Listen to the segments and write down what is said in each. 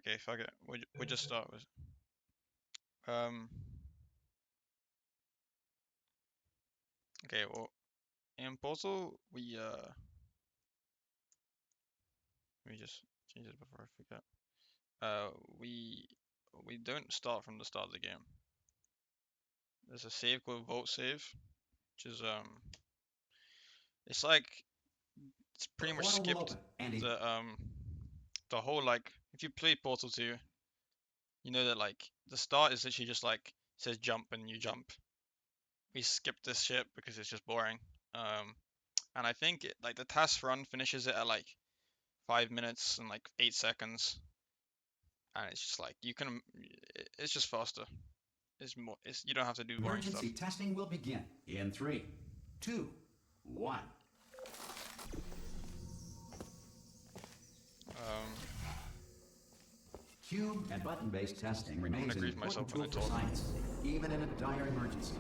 Okay, fuck it. We just start with um. Okay, well, in Portal let me just change it before I forget. We don't start from the start of the game. There's a save called Vault Save, which is it's like it's pretty much skipped the whole like if you play Portal 2, you know that like the start is literally just like it says jump and you jump. We skipped this shit because it's just boring. And I think like the task run finishes it at like 5 minutes and like 8 seconds, and it's just like it's just faster. It's more. You don't have to do boring stuff. Emergency testing will begin in 3, 2, 1. Cube and button-based testing remains an important tool for science, even in a dire emergency.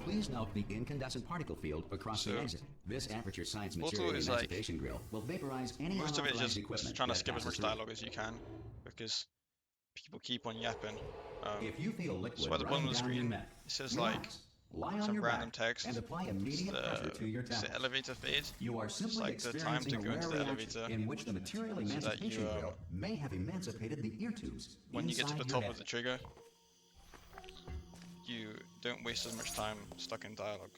Please note the incandescent particle field across the exit. This aperture science material emancipation grill will vaporize any most of it is just equipment trying to skip as much dialogue as you can, because people keep on yapping. If you feel liquid so at the bottom of the screen, it says like some random text. And apply immediate pressure to your it's the elevator fade. You are simply it's like the time to go into the elevator in which the material emancipation grill may have emancipated the ear tubes. When you get to the top of the trigger, you don't waste as much time stuck in dialogue.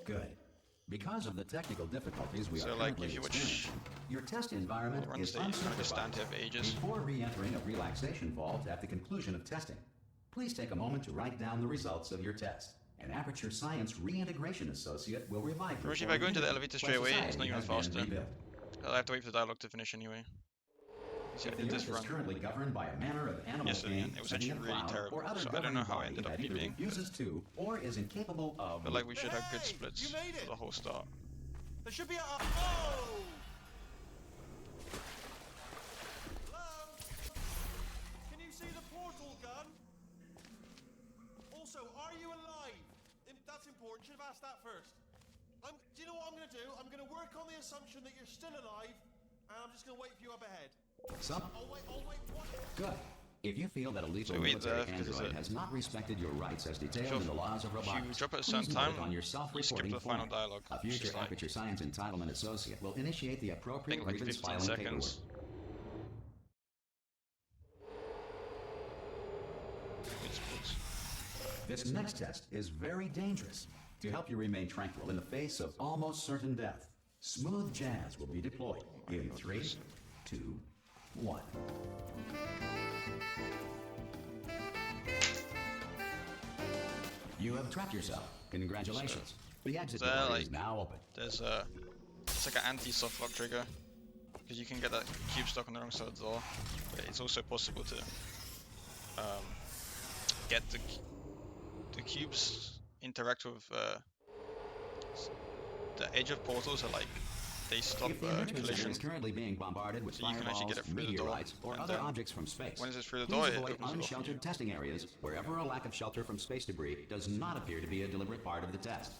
Good. Because of the technical difficulties we are like currently if you experiencing, your test environment is stand here for ages before re-entering a relaxation vault at the conclusion of testing. Please take a moment to write down the results of your test. An Aperture Science Reintegration Associate will revive you. If I go into the elevator straight away, it's not even faster. I'll have to wait for the dialogue to finish anyway. If the Earth is currently governed by a manner of animal pain, it was actually really terrible, so I don't know how it ended up being. Refuses to or is incapable of. But like we should have good splits for the whole start. There should be a. Oh! Hello? Can you see the portal gun? Also, are you alive? That's important. Should have asked that first. Do you know what I'm going to do? I'm going to work on the assumption that you're still alive, and I'm just going to wait for you up ahead. I'll wait, what? Good. If you feel that a lethal military android has not respected your rights as detailed in the laws of robotics, you drop at a certain time, on your self-reporting the final dialogue. A future Aperture Science Entitlement Associate will initiate the appropriate grievance filing paperwork. This next test is very dangerous. To help you remain tranquil in the face of almost certain death, smooth jazz will be deployed in 3, 2, 1. You have trapped yourself. Congratulations. The exit door is now open. There's it's like an anti-softlock trigger, because you can get that cube stuck on the wrong side of the door. But it's also possible to get the cubes interact with the edge of portals are like they stop collision. Is currently being bombarded with so you can actually get it through the door or other objects from space. When it's through the door, it avoid unsheltered testing areas wherever a lack of shelter from space debris does not appear to be a deliberate part of the test.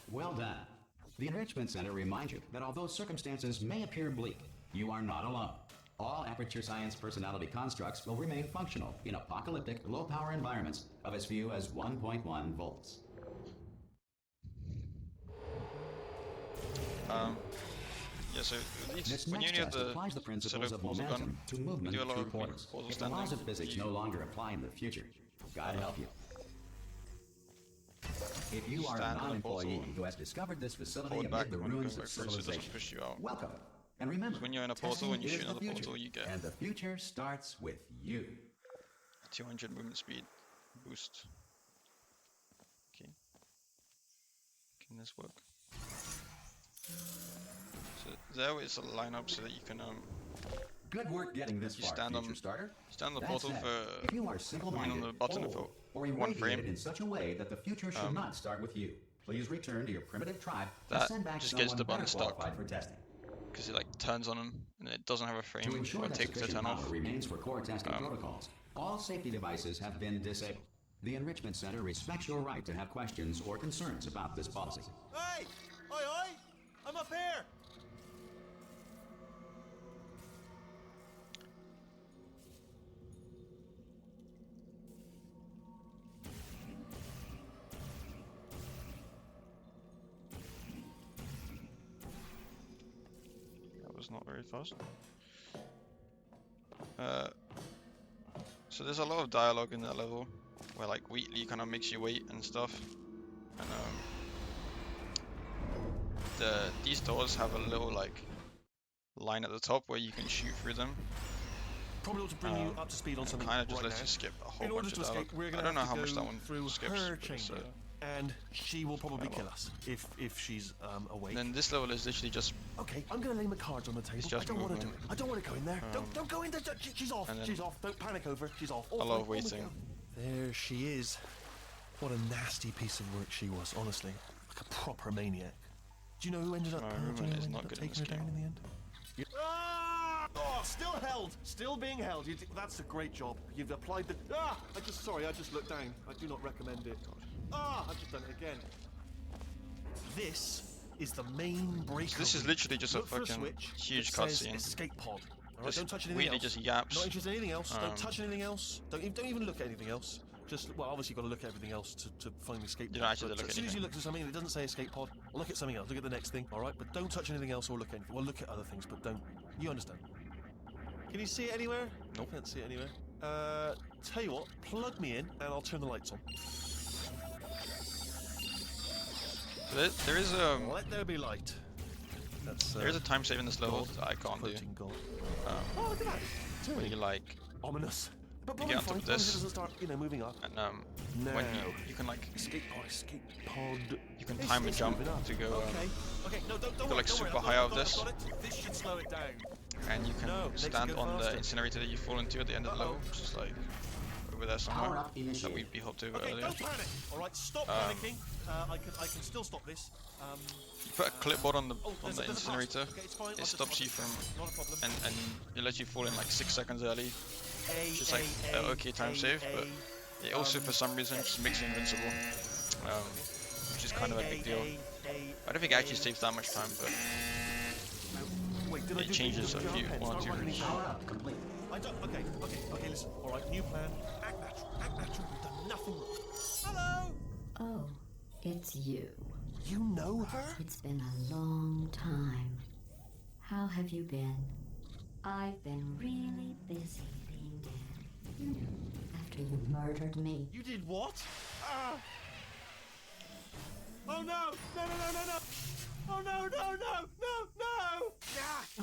Well done. The Enrichment Center reminds you that although circumstances may appear bleak, you are not alone. All Aperture Science personality constructs will remain functional in apocalyptic low-power environments of as few as 1.1 volts. Yeah, so when you need applies the principles of momentum to movement through portals. If the laws of physics no longer apply in the future, God help you. If you are a non-employee who has discovered this facility amid the ruins of civilization, welcome. And remember, when you're in a portal, when you shoot another portal, you get. And the future starts with you. 200 movement speed boost. Okay. Can this work? So there is a lineup so that you can good work getting this far, stand on the portal for if you are simple-minded, on the button for or 1 frame in such a way that the future should not start with you. Please return to your primitive tribe and that send back just gets the button stuck for testing. Because it like turns on them and it doesn't have a frame. To ensure that it takes to turn off. Remains for core testing protocols. All safety devices have been disabled. The Enrichment Center respects your right to have questions or concerns about this policy. Hey! Oi, oi! I'm up here! That was not very fast. So there's a lot of dialogue in that level, where like Wheatley kind of makes you wait and stuff. And these doors have a little like line at the top where you can shoot through them. Probably ought to bring you up to speed on something Kind of just right lets now. you skip a whole In order bunch to of dialogue. escape, we're I going don't to know have how to much that go one through skips. her but it's, chamber, and she will probably quite a kill lot. us if she's awake. And then this level is literally just Okay, I'm going to lay my cards on the table. just I don't want to do it. movement. I don't want to go in there. Don't go in there. She's off. and then She's off. Don't panic over. She's off. a lot of waiting. There she is. What a nasty piece of work she was, honestly. Like a proper maniac. Do you know who ended up, movement is not good in taking this her down game. in the end? Oh, still held. Still being held. That's a great job. You've applied the... I just looked down. I do not recommend it. I've just done it again. This is the main breaker. So this is literally just a Look for fucking switch huge that says cutscene. escape pod. All right, Just don't touch anything Wheatley else. just yaps. Not interested in anything else. Don't Um, touch anything else. Don't even look at anything else. Just, well, obviously you've got to look at everything else to find the escape pod. You don't actually But look at as soon as you anything. look at something and it doesn't say escape pod, look at something else. Look at the next thing, all right? But don't touch anything else or look at anything. Well, look at other things, but don't. You understand? Can you see it anywhere? Nope. I can't see it anywhere. Tell you what, plug me in and I'll turn the lights on. There is Let there be light. That's, there is a time save in this level God, that I can't do. quoting God. Oh, look at that. Where Turning. you like Ominous. But You probably get on top fine, of as long as this. it doesn't start, moving up. and No. when you can like Escape pod. you can time a jump moving up. to go Okay, no, don't go worry, like don't worry, super I've high got out of it, this. I've got it. This should slow it down. and you can No, makes it stand go on the faster. incinerator that you fall into at the end of the level, which is like over there somewhere Power up that initiated. we hopped over Okay, earlier. don't panic. All right, stop panicking. I can still stop this. You put a clipboard on the There's a pass. incinerator, Okay, it's fine. it stops you from Not a problem. and it lets you fall in like 6 seconds early. Which is like an okay time save, but it also for some reason just makes you invincible, which is kind of a big deal. I don't think it actually saves that much time, but Wait, did I it do changes a the few, pen? one or Start two writing routes. these down. Power up complete. Okay, listen. All right, new plan. Act natural. Act natural. You've done nothing wrong. Hello. Oh, it's you. You know her? It's been a long time. How have you been? I've been really busy being dead. You know, after you murdered me. You did what? Oh no! Oh no!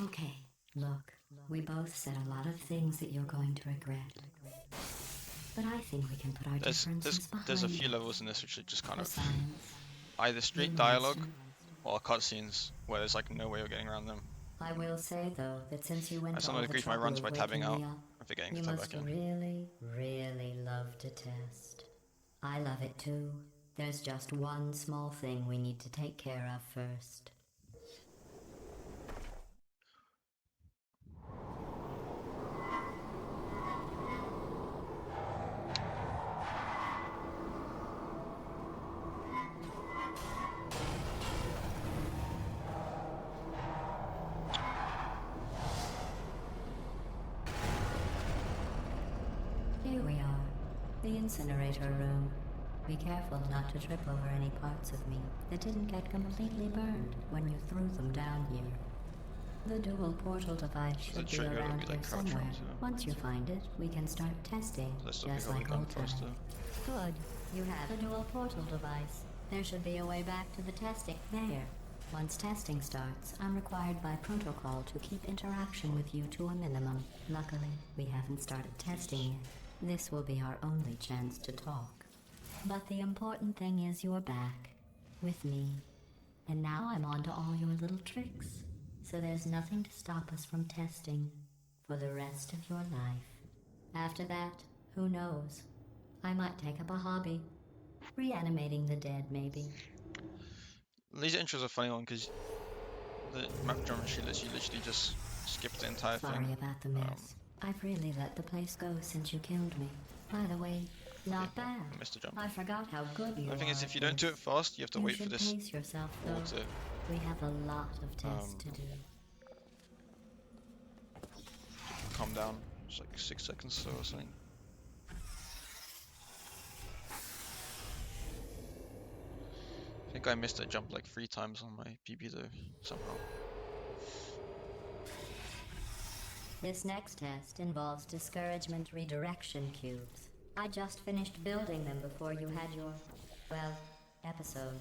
Okay, look, we both said a lot of things that you're going to regret. But I think we can put our differences behind There's a few us. levels in this which are just kind The of science, either straight the dialogue monster. or cutscenes where there's like no way of getting around them. I will say though that since you went I to sometimes all the increase my trouble runs of by tabbing waking out me up, and forgetting to you tab must back in. really, really love to test. I love it too. There's just one small thing we need to take care of first. Here we are, the incinerator room. Be careful not to trip over any parts of me that didn't get completely burned when you threw them down here. The dual portal device should be trigger that around we, here like, crouch somewhere. onto? Once you find it, we can start testing, Let's look just at how we like come old times. faster. Good. You have a dual portal device. There should be a way back to the testing. There. Once testing starts, I'm required by protocol to keep interaction with you to a minimum. Luckily, we haven't started testing yet. This will be our only chance to talk. But the important thing is you're back. With me. And now I'm on to all your little tricks. So there's nothing to stop us from testing for the rest of your life. After that, who knows? I might take up a hobby. Reanimating the dead, maybe. These intros are a funny one because the map geometry lets you literally just skip the entire Sorry thing. about the mess. I've really let the place go since you killed me. By the way, Not bad. I missed a jump. I forgot how good you are. The thing is, if you at don't do this. it fast, you have to You wait for should this pace yourself, wall though. to We have a lot of tests to do. calm down. It's like 6 seconds slow or something. I think I missed a jump like 3 times on my PB though, somehow. This next test involves discouragement redirection cubes. I just finished building them before you had your, well, episode.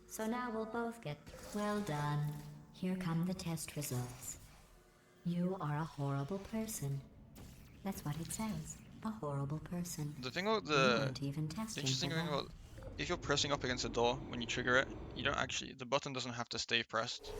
So now we'll both get well done. Here come the test results. You are a horrible person. That's what it says. A horrible person. The thing about You the weren't even testing interesting for thing that. about if you're pressing up against a door when you trigger it, you don't actually, the button doesn't have to stay pressed.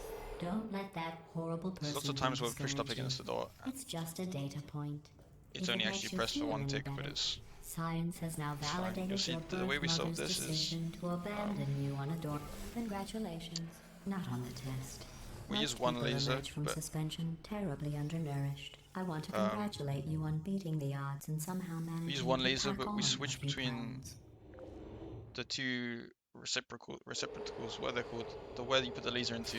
Don't let that horrible person. There's lots of times where we've pushed up discourage against you. the door. It's just a data point. It's If only it actually makes you pressed for feel one any tick, but better, it's Science has now fine. You'll validated see your the way we birth solve mother's this is decision to abandon you on a door. Congratulations. Not on the test. we Most use one people laser, emerge from but suspension terribly undernourished. I want to congratulate you on beating the odds and somehow managing we use one to laser, pack but on we a switch few between pounds. the two receptacles, what are they called? The where you put the laser into,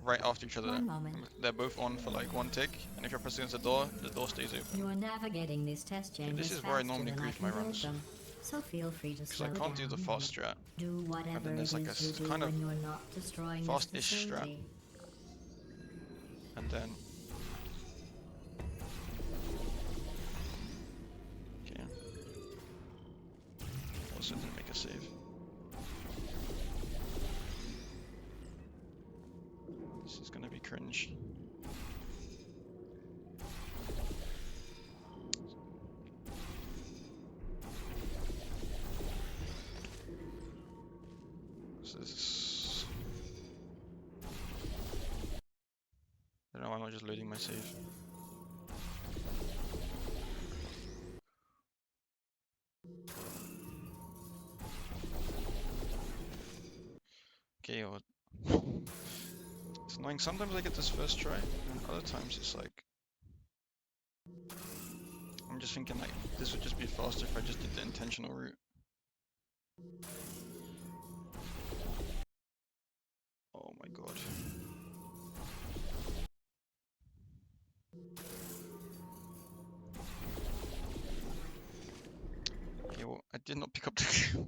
right after each other. One moment. They're both on for like 1 tick, and if you're pressing against the door stays open. You are navigating these test chambers this is where I faster normally than I grief can my build runs. them. So feel free to Because slow I can't do down. the fast strat. Do whatever then it there's is like a you do kind of when you're not destroying this fast-ish strat. facility. And then okay. Also didn't make a save. This is gonna be cringe. This is... I don't know, I'm not just loading my save. Okay, well, it's annoying. Sometimes I get this first try, and other times it's like I'm just thinking like this would just be faster if I just did the intentional route. Oh my god. Okay, well, I did not pick up the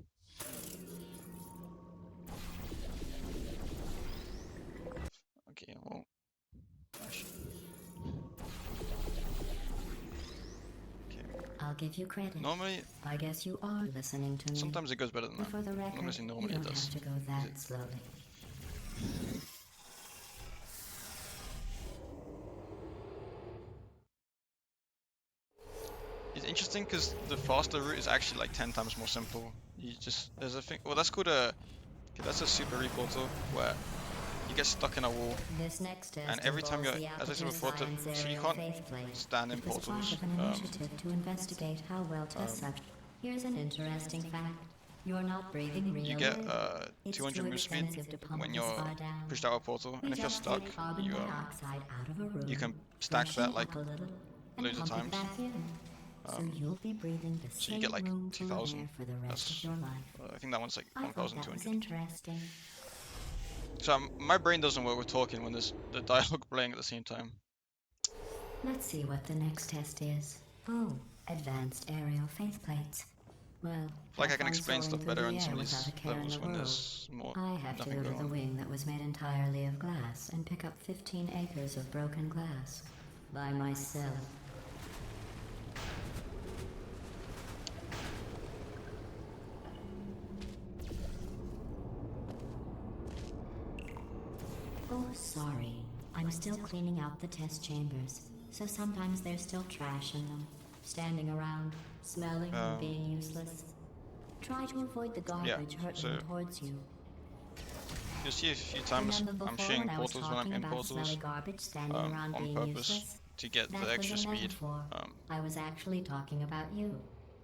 okay, well, okay. I'll give you credit. Normally, I guess you are listening to me. sometimes it goes better than And that. for the record, I'm not saying you normally it don't does. have to go that slowly. It's interesting because the faster route is actually like 10 times more simple. You just, there's a thing, well that's called a, okay, that's a super reportal where you get stuck in a wall This next test and every time you're, involves as I the said before, Aperture Science so you Aerial can't Faceplate. stand in It was part portals. of an initiative to investigate how well test subjects. Here's an interesting fact. You're not breathing real You get air. It's 200 too move speed expensive to pump when this you're far down. pushed out of a portal, We and if you're just stuck, take carbon you dioxide out of a room, you can stack push that it like up a little, and loads of pump it times. back in. So you'll be breathing the So you same get like room full of 2,000. air for the rest That's of your life. I think that one's like I thought that was 1,200. interesting. So my brain doesn't work with talking when there's the dialogue playing at the same time. Let's see what the next test is. Oh, advanced aerial faceplates. Well, Like I have can fun explain soaring stuff through better the on some air of without these a care in levels the when world. there's more I have to nothing go to going the on. wing that was made entirely of glass and pick up 15 acres of broken glass. By myself. Oh, sorry. I'm still cleaning out the test chambers, so sometimes there's still trash in them, standing around, smelling and being useless. Try to avoid the garbage hurtling so- towards you. You'll see a few times Remember I'm before shooting when I was portals when I'm talking in about portals smelly garbage standing around on being purpose useless? to get That the extra was a speed. metaphor. I was actually talking about you.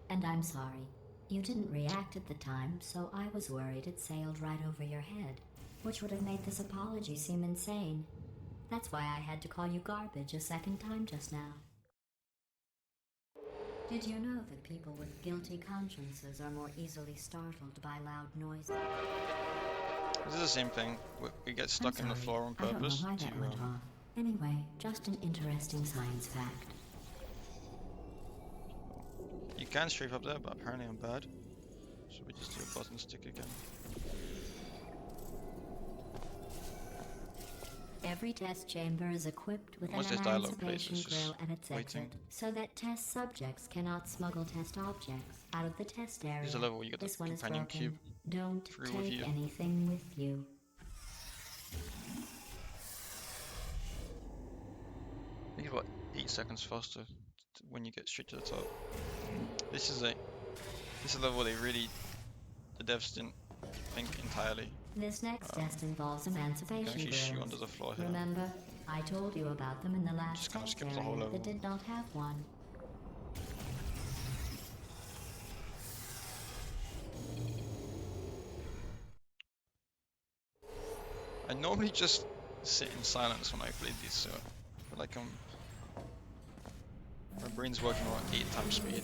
And I'm sorry. You didn't react at the time, so I was worried it sailed right over your head, which would have made this apology seem insane. That's why I had to call you garbage a second time just now. Did you know that people with guilty consciences are more easily startled by loud noises? This is the same thing. We get I'm stuck in the sorry, floor on I don't know purpose why to that went off. Anyway, just an interesting science fact. You can strafe up there, but apparently I'm bad. So we just do a button stick again. Every test chamber is equipped with Once an this dialogue plays, emancipation it's just grill at its waiting. exit, so that test subjects cannot smuggle test objects out of the test area. Here's a level where you get the This one is companion broken. cube Don't through with take you. anything with you. I think it's about 8 seconds faster when you get straight to the top. This is a level where the devs didn't think entirely. This next test involves You can emancipation actually shoot grills. under the floor here. Remember, I told you about them in the last Just kinda test skips the whole area level. that did not have one. I normally just sit in silence when I play these, so I feel like my brain's working about 8 times speed.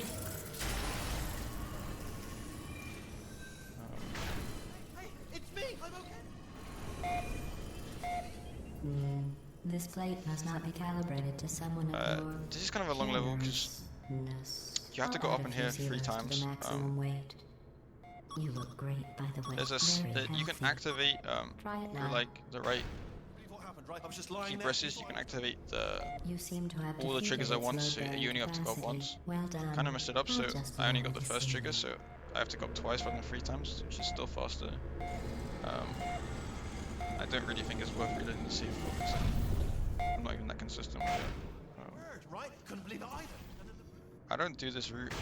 Hey, it's me! I'm okay! This plate must not be calibrated to someone at your This is kind of a long level because carelessness. you have to I'll go add up a in few here 3 zeros to times. the maximum weight. You look great, by the way. There's you can Very activate Try it through now. like the right Believe what happened, right? I was just lying key there. presses. You can activate You seem to have all the defeated triggers at its once, so load-bearing you only have to go up capacity. once. Well done. Kind of messed it up, so I'll just I only allow got the you to first see trigger, it. so I have to go up twice rather than 3 times, which is still faster. I don't really think it's worth reloading the save for because I'm not even that consistent with it. Word, right? Couldn't believe it either. I don't do this route,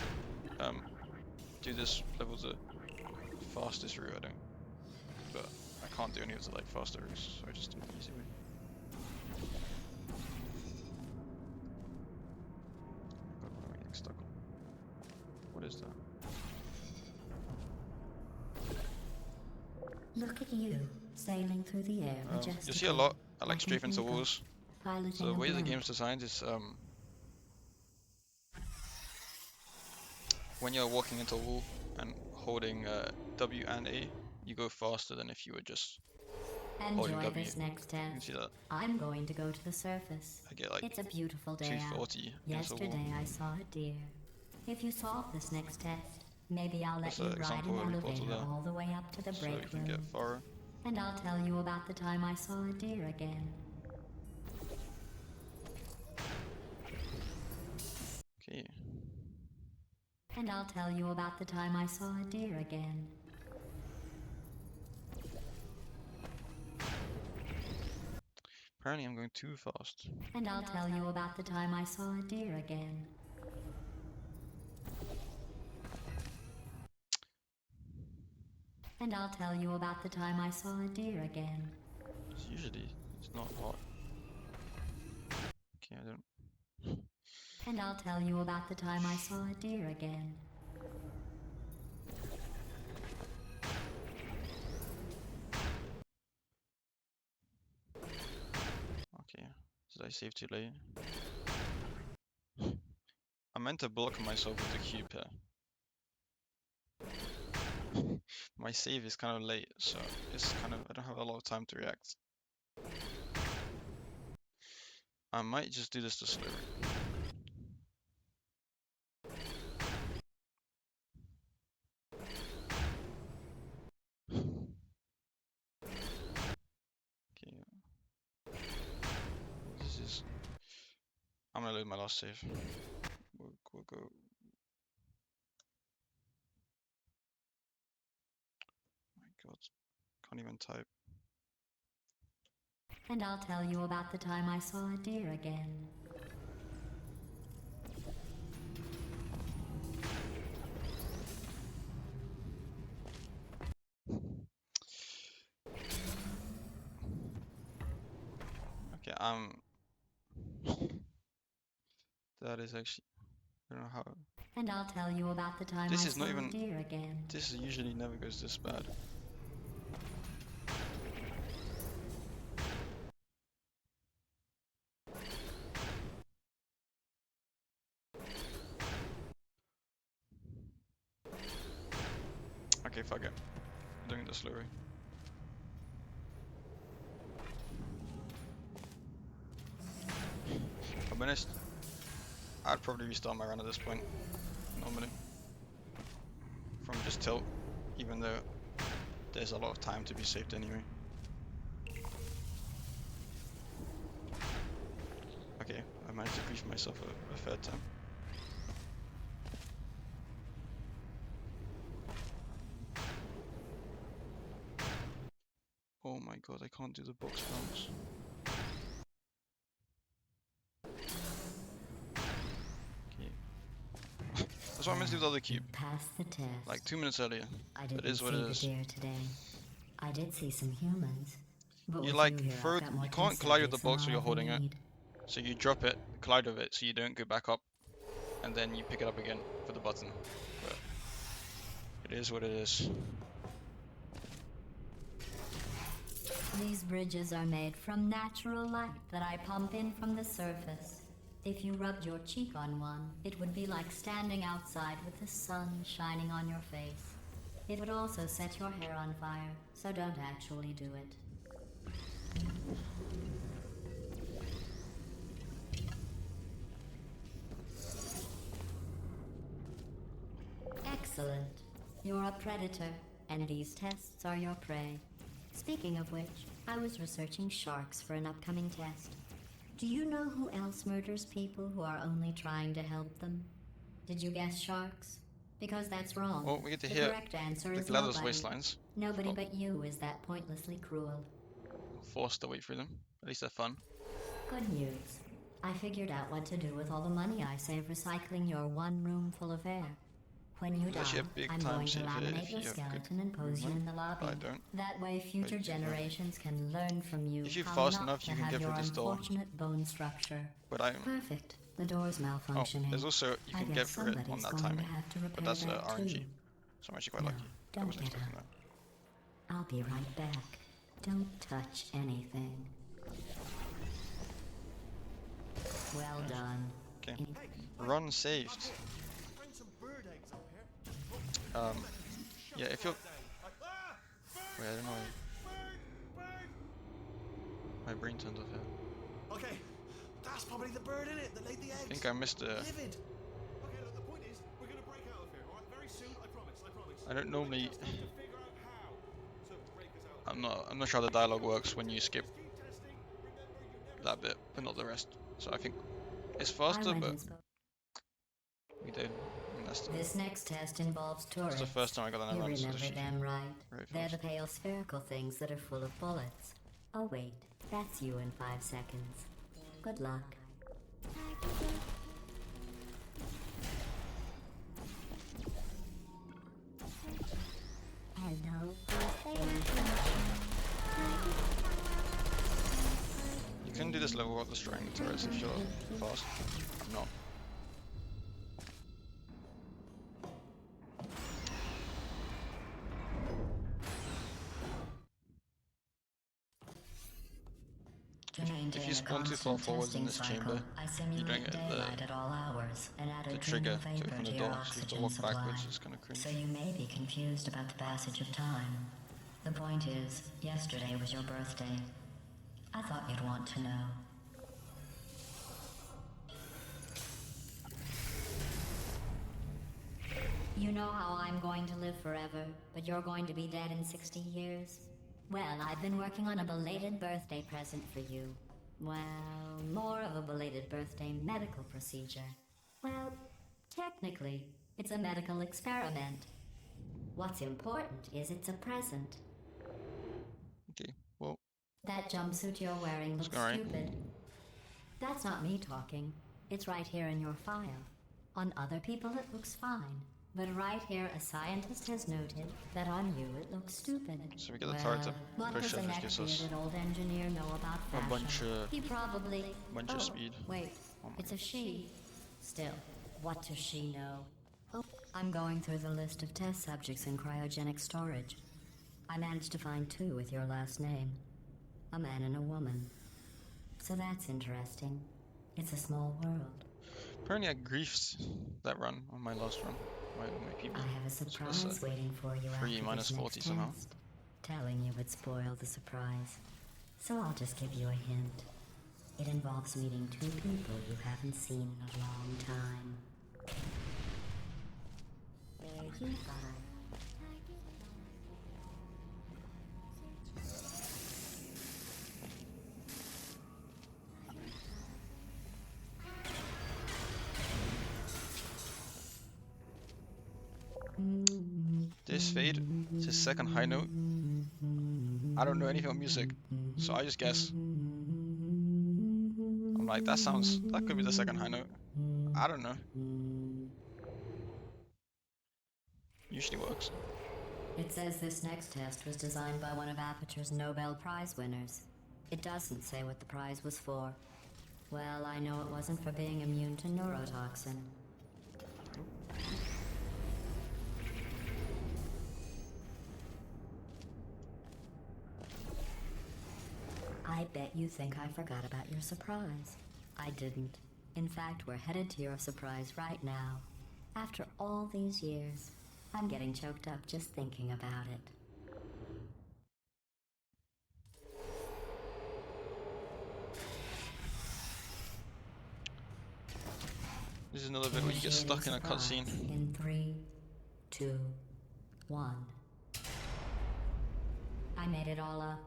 do this level the fastest route, I don't. But I can't do any of the like faster routes, so I just do the easy way. God, what am I getting stuck on? What is that? Look at you, sailing through the air majestically. You'll see a lot. I like like an strafing into eagle, walls. piloting So the a way the blimp. game's designed is when you're walking into a wall and holding W and A, you go faster than if you were just holding Enjoy W. this next You can test. see that I'm going to go to the surface. I get like It's a beautiful day out. 240 against the wall. Yesterday I saw a deer. If you solve this next test, maybe I'll let That's you an ride example an of every portal elevator there. all the way up to the So you break can room. get far. And I'll tell you about the time I saw a deer again. Okay. And I'll tell you about the time I saw a deer again. Apparently I'm going too fast. And I'll tell you about the time I saw a deer again. And I'll tell you about the time I saw a deer again. Usually it's not hot. Okay, I don't. And I'll tell you about the time I saw a deer again. Okay, did I save too late? I meant to block myself with the cube here. My save is kind of late, so it's kind of I don't have a lot of time to react. I might just do this to slow. Okay. This is. I'm gonna load my last save. We'll go. My God, can't even type. And I'll tell you about the time I saw a deer again. Okay, that is actually. I don't know how. And I'll tell you about the time This I is saw not a even- deer again. This usually never goes this bad. Okay, fuck it. I'm doing it the slow way. If I'm honest, I'd probably restart my run at this point, normally. From just tilt, even though there's a lot of time to be saved anyway. Okay, I managed to brief myself a third time. Oh my god, I can't do the box bounce. Okay. That's what I meant to do with the other cube. Pass the test. Like 2 minutes earlier. I That didn't is what it see is. the deer today. I did see some humans. But You with like you here, throw I've got more you can't test collide with the subjects than box while I'll you're ever holding it. need. So you drop it, collide with it, so you don't go back up, and then you pick it up again for the button. But it is what it is. These bridges are made from natural light that I pump in from the surface. If you rubbed your cheek on one, it would be like standing outside with the sun shining on your face. It would also set your hair on fire, so don't actually do it. Excellent. You're a predator, and these tests are your prey. Speaking of which, I was researching sharks for an upcoming test. Do you know who else murders people who are only trying to help them? Did you guess sharks? Because that's wrong. Well, we get to The hear correct answer the is GLaDOS nobody. waistlines. Nobody but you is that pointlessly cruel. Forced to wait through them. At least they're fun. Good news. I figured out what to do with all the money I save recycling your one room full of air. When you It's die, actually a big I'm time going to saver laminate if your you have skeleton and pose you room, in the lobby. but I don't. That way future But you can. generations can learn from you If you how fast not enough, to you can have get your through this door. unfortunate bone structure. But I Perfect. The door's malfunctioning. there's also you I can guess get through it on somebody's that going timing. to have to But repair that's that RNG. too. So I'm actually quite No, lucky. I don't wasn't get expecting up. that. I'll be right back. Don't touch anything. Well done. Okay. Run saved. Bring some bird eggs up here. Yeah, if you're Ah! wait, I don't know why Bird! my brain turned off here. Okay, that's probably the bird in it that laid the eggs. I think I missed a Livid. Okay, look, the point is, we're gonna break out of here, alright? Very soon, I promise, I promise. I don't normally We just have to figure out how to break us out. I'm not sure how the dialogue works when you skip Just keep testing. Remember, you never that bit, but not the rest. So I think it's I faster, went but and spoke. we did. And that's This next test involves tourists. the first time I got that You run, so remember she- them, right? very They're the fast. pale spherical things that are full of bullets. Oh wait, that's you in 5 seconds. Good luck. Hello. You can do this level without destroying the turrets if you're fast. I'm not. To maintain If you a spawn too far constant forwards in testing this cycle, chamber, I you don't simulate get daylight at all hours and add the a trigger cleaner to vapor open to the your door, so you have to oxygen walk supply. backwards. It's kind of cringe. So you may be confused about the passage of time. The point is, yesterday was your birthday. I thought you'd want to know. You know how I'm going to live forever, but you're going to be dead in 60 years? Well, I've been working on a belated birthday present for you. Well, more of a belated birthday medical procedure. Well, technically, it's a medical experiment. What's important is it's a present. Okay, well, That jumpsuit you're wearing looks alright. stupid. That's not me talking. It's right here in your file. On other people it looks fine. But right here a scientist has noted that on you it looks stupid. So we get the turret to what push does it, a which gives us neck-bearded old engineer know about a fashion? bunch of- He probably... bunch of speed. Wait, Oh my it's a she. Still, what does she know? Oh, I'm going through the list of test subjects in cryogenic storage. I managed to find 2 with your last name. A man and a woman. So that's interesting. It's a small world. Apparently I griefed that run on my last run. my PB. I have a So that's surprise waiting for you 3 after minus this 40 next somehow. test. Telling you would spoil the surprise. So I'll just give you a hint. It involves meeting two people you haven't seen in a long time. There you are. This fade is his second high note. I don't know anything about music, so I just guess. I'm like, that could be the second high note. I don't know. Usually works. It says this next test was designed by one of Aperture's Nobel Prize winners. It doesn't say what the prize was for. Well, I know it wasn't for being immune to neurotoxin. I bet you think I forgot about your surprise. I didn't. In fact, we're headed to your surprise right now. After all these years, I'm getting choked up just thinking about it. This is another bit where you get stuck in a cutscene. In 3, 2, 1. I made it all up.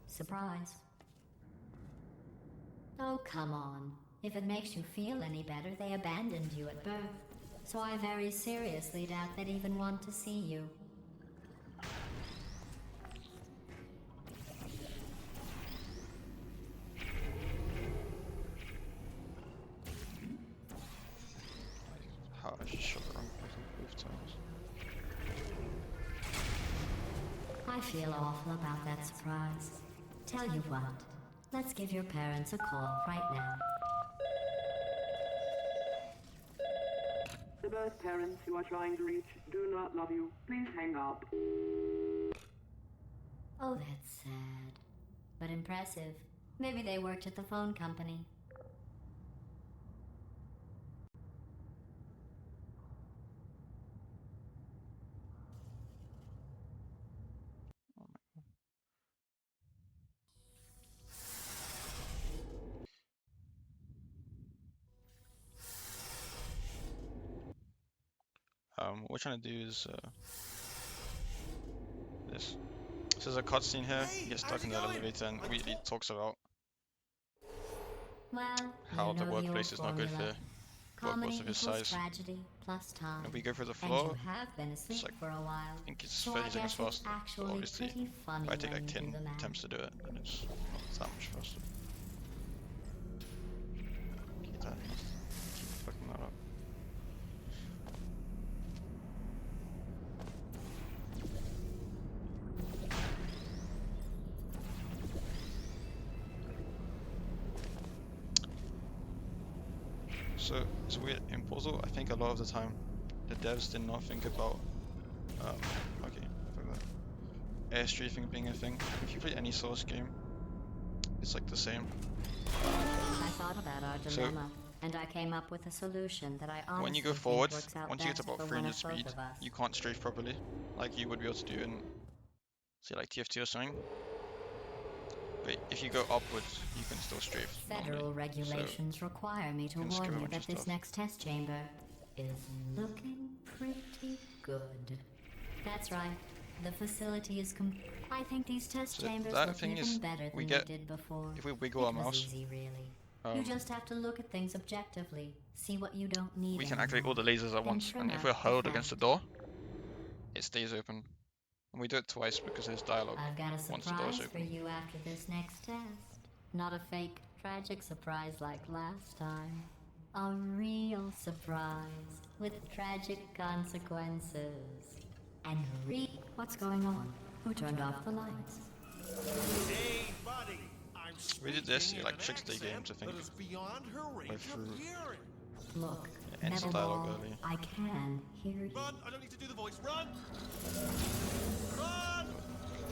Surprise. Oh, come on. If it makes you feel any better, they abandoned you at birth. So I very seriously doubt they'd even want to see you. How I just shot the wrong button both times. I feel awful about that surprise. Tell you what, let's give your parents a call right now. The birth parents you are trying to reach do not love you. Please hang up. Oh, that's sad. But impressive. Maybe they worked at the phone company. What we're trying to do is this. So there's a cutscene here. Hey, He gets how's stuck it in the going? elevator, and he talks about Well, how you the know workplace old is not good formula. for workers Comedy of his equals size. tragedy plus time. And we go through the And floor. you have been asleep like- for a while. I think it's So 30 I seconds guess it's faster. But actually obviously, pretty funny if I take when like you do 10 the math. attempts to do it, then it's not that much faster. Keep fucking that up. So it's weird in Puzzle. I think a lot of the time the devs did not think about okay, fuck that. Air strafing being a thing. If you play any Source game, it's like the same. I thought about our So- dilemma, and I came up with a solution that I honestly When you go think forward, works out once you get to best about for one 300 of both speed, of us. you can't strafe properly, like you would be able to do in, say, like TF2 or something. But if you go upwards, you can still strafe. Federal normally. regulations require me to can skip a warn you bunch that of this stuff. next test chamber is looking pretty good. That's right. The facility is I think these test So chambers that look thing even is, better than we they get- did before. If we wiggle our It was mouse, easy, really. You just have to look at things objectively, see what you don't need we can activate all anymore. the lasers at Then once, trim and if out we're the hurled against the fat. door, it stays open. And we do it twice because there's dialogue I've got a once the door's surprise for open. you after this next test. Not a fake, tragic surprise like last time. A real surprise with tragic consequences. And what's going on? Who turned off the lights? Hey, buddy. I'm We did this, speaking it, like, in an tricks the game accent to think that is beyond her range of through. hearing. Look, It ends the Metal dialogue Ball, early. I can hear you. Run! I don't need to do the voice. Run! Run!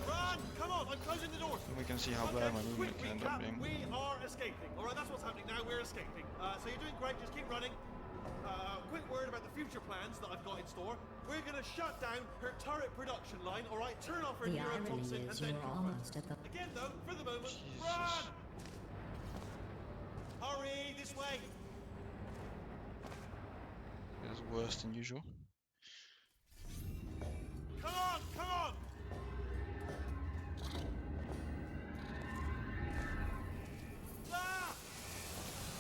Run! Come on! I'm closing the door. And we can see how Okay, bad my movement quick can end up recap. being. We are escaping. All right, that's what's happening now. We're escaping. So you're doing great. Just keep running. Quick word about the future plans that I've got in store. We're gonna shut down her turret production line, alright? Turn off her The irony neurotoxin and is then you're almost at the... again though, for the moment, Jesus. run! Hurry, this way! It was worse than usual. Come on, come on! Ah!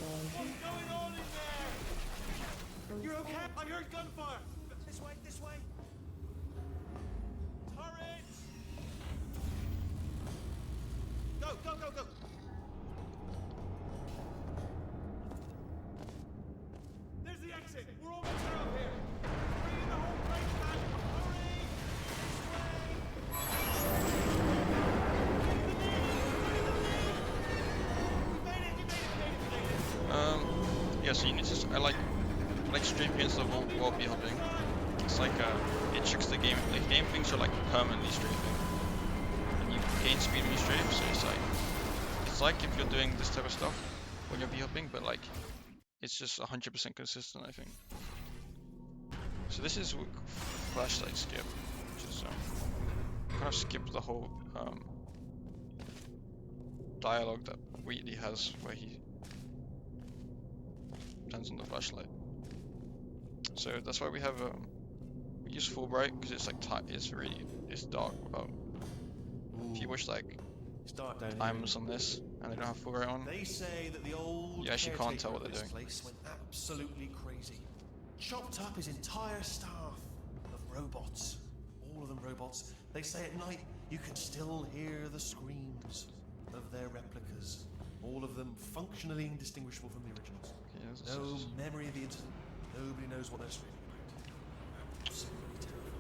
What's going on in there? You're okay? I heard gunfire! This way! Turret! Go! There's the exit! We're almost out here! Bring in the whole place back! Hurry! Yeah, so you need to, I like strafing instead of wall hopping. It's like, it tricks the game, like game thinks you're like permanently strafing. And you gain speed when you strafe, so it's like if you're doing this type of stuff when you're hopping, but like, it's just 100% consistent, I think. So this is flashlight skip, which is, kind of skip the whole, dialogue that Wheatley has where he turns on the flashlight. So that's why we have we use full bright because it's like it's dark. If you wish like Start down times on this and they don't have full bright on, They say that the old You actually can't tell what caretaker they're of doing. this place went absolutely crazy. Chopped up his entire staff of robots. All of them robots. They say at night you can still hear the screams of their replicas. All of them functionally indistinguishable from the originals. yeah, No memory of the incident. Nobody knows what they're screaming about. Absolutely terrifying.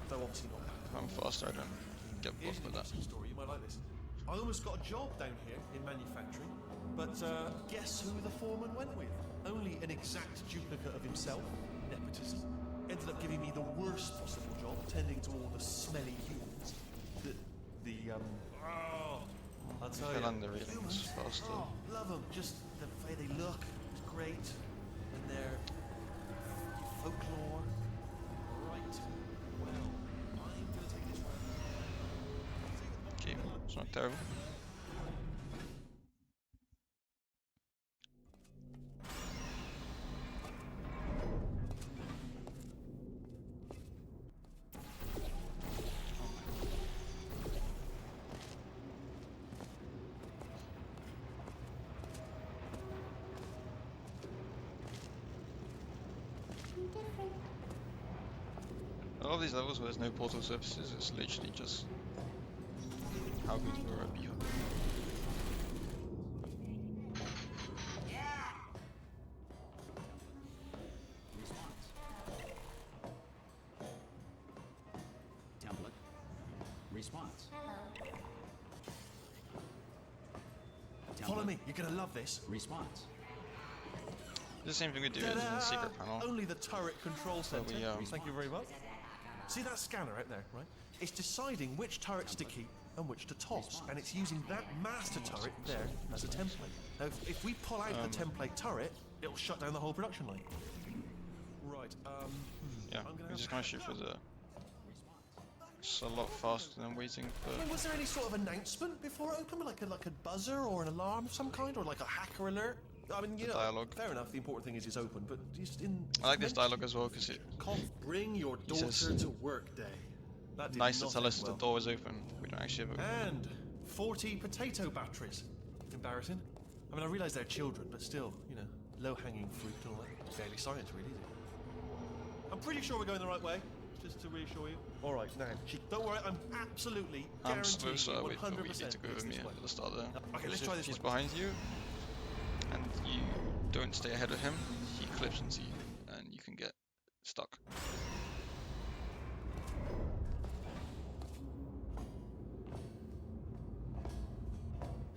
Though obviously not bad. if I'm faster, I don't get Here's blocked an by that. interesting story. You might like this. I almost got a job down here in manufacturing, but guess who the foreman went with? Only an exact duplicate of himself. Nepotism. Ended up giving me the worst possible job, tending to all the smelly humans. I'll tell Fill you. in the readings Humans, faster. oh, love them. Just the way they look is great, and their folklore. Right. Well, I'm gonna take this round. Okay, it's not terrible. A lot of these levels where there's no portal surfaces, it's literally just how good you are at beehop. Template. Response. Follow Template. me. You're gonna love this. Response. The same thing we do in the secret panel. Only the turret control center. we, Thank you very much. See that scanner out there, right? It's deciding which turrets to keep and which to toss, and it's using that master turret there as a template. Now, if we pull out the template turret, it'll shut down the whole production line. Right. Yeah, I'm gonna we have just to kind of shoot for the. It's a lot faster than waiting for. I mean, was there any sort of announcement before it opened, like a buzzer or an alarm of some kind, or like a hacker alert? I mean, you know, dialogue. fair enough. The important thing is it's open, but just in. I like this dialogue as well because it Cough. Bring your He says- daughter to work day. That did nice to not tell end us well. the door is open. We don't actually have a. And 40 potato batteries. Embarrassing. I mean, I realise they're children, but still, you know, low-hanging fruit and all that. Fairly science, really, isn't it? I'm pretty sure we're going the right way, just to reassure you. All right, now, don't worry, I'm absolutely I'm guaranteeing supposed to you wait for 100% Wheatley to go it's with me this way. at the start there. Okay, Because let's try if this he's one. behind you, and you don't stay ahead of him, he clips into you, and you can get stuck.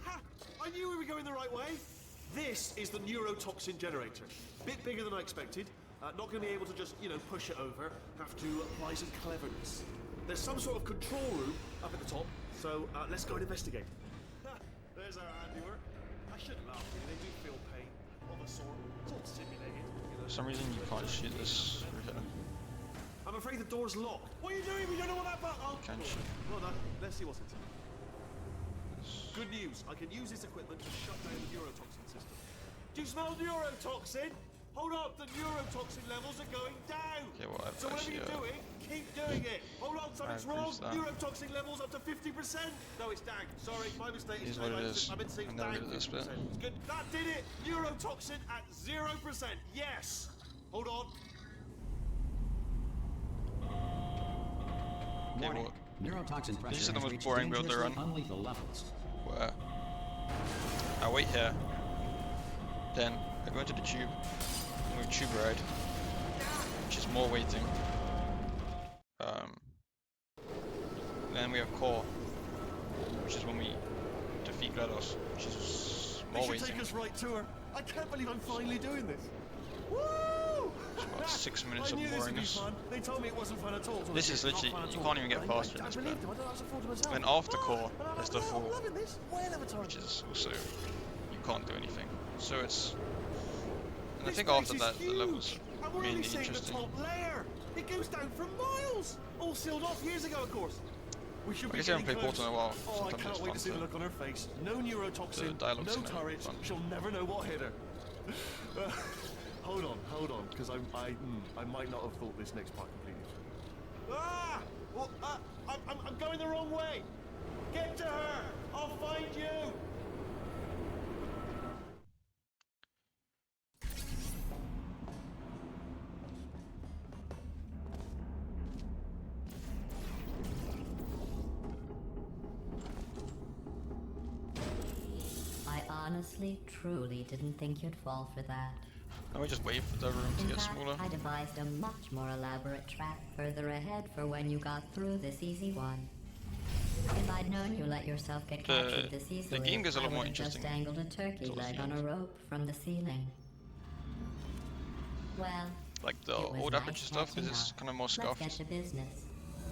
Ha! I knew we were going the right way. This is the neurotoxin generator. Bit bigger than I expected. Not going to be able to just, you know, push it over. Have to apply some cleverness. There's some sort of control room up at the top, so let's go and investigate. Ha! There's our handiwork. I shouldn't laugh, really. They do feel pain of a sort. It's all simulated, you know. some reason you can't shoot this through here. I'm afraid the door's locked. What are you doing? We don't know what that button. Oh, You can shoot. well done. Let's see what's inside. This. Good news. I can use this equipment to shut down the neurotoxin system. Do you smell neurotoxin? Hold on, the neurotoxin levels are going down. Okay, well, I've So whatever actually, you're doing, keep doing it. Hold on, something's I've wrong. reached that. Neurotoxin levels up to 50%. No, it's down. Sorry, my mistake. It is what it is. I meant to say I it's never down did this 50%. bit. It's good. That did it. Neurotoxin at 0%. Yes. Hold on. Okay, Warning. well, Neurotoxin pressure is the has most reached boring build to dangerously run. unlethal levels. where I wait here, then I go into the tube, and we tube ride, which is more waiting. Then we have core, which is when we defeat GLaDOS, which is They more should waiting. take us right to her. I can't believe I'm finally doing this. Woo! About 6 minutes I of knew this would be boringness. fun. They told me it wasn't fun at all. This is Not literally, fun at you all. can't even get faster in I this believed bit. him. I don't know what to afford to myself. Then after core, Oh, there's the I'm full, loving this. Way Avatar. which is also, you can't do anything. So it's, and I This think place after is that, the huge. levels And we're mainly only seeing the interesting. top layer. It goes down for miles. All sealed off years ago, of course. We should I be guess I haven't getting played Portal in a while. close. Oh, I Sometimes can't it's wait fun to see the to- look on her face. No neurotoxin, The dialogue's no kind of turrets. fun. She'll never know what hit her. Hold on, because I might not have thought this next part completely through. Ah! Well, I'm going the wrong way. Get to her. I'll find you. I honestly, truly didn't think you'd fall for that. And we just wait for the room to In get fact, smaller. I devised a much more elaborate trap further ahead for when you got through this easy one. If I'd known you let yourself get captured this easily, game gets a lot I more would have just interesting dangled a turkey towards leg the on a end. rope from the ceiling. Well, Like the it was old nice aperture stuff, catching because it's up. kind of more Let's scuffed. get to business.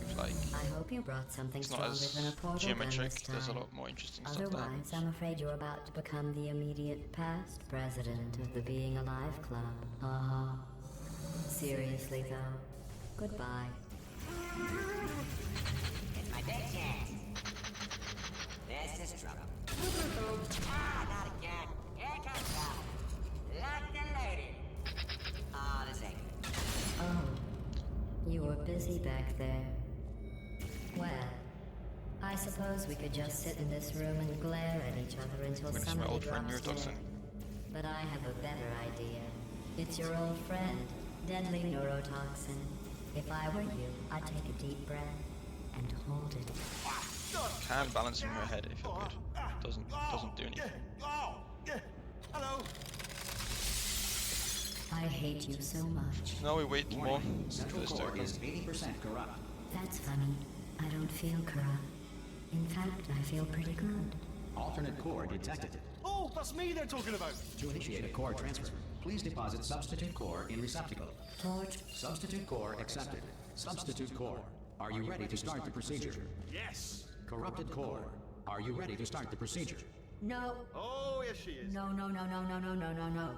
It's like, I hope you brought something it's not stronger as than a portal gun geometric. this There's a time. lot more interesting stuff there. Otherwise, I'm afraid you're about to become the immediate past president of the Being Alive Club. Uh-huh. Seriously, though. Goodbye. It's my big chance. This is trouble. Ah, not again. Here comes trouble. Locked and loaded. Ah, this ain't good. Oh, you were busy back there. Well, I suppose we could just sit in this room and glare at each other until When it's my somebody old friend drops neurotoxin. dead. But I have a better idea. It's your old friend, deadly neurotoxin. If I were you, I'd take a deep breath and hold it. Can balance in your head if you're good. Doesn't do anything. Oh, yeah. Hello. I hate you so much. Now we wait more Warning. for Central this to core occur. is 80% corrupt. That's funny. I don't feel corrupt. In fact, I feel pretty good. Alternate core detected. Oh, that's me they're talking about. To initiate a core transfer, please deposit substitute core in receptacle. Torch. Substitute core accepted. Substitute core. Are you ready to start the procedure? Yes. Corrupted core. Are you ready to start the procedure? No. Oh, yes, she is. No, no, no, no, no, no, no, no, no.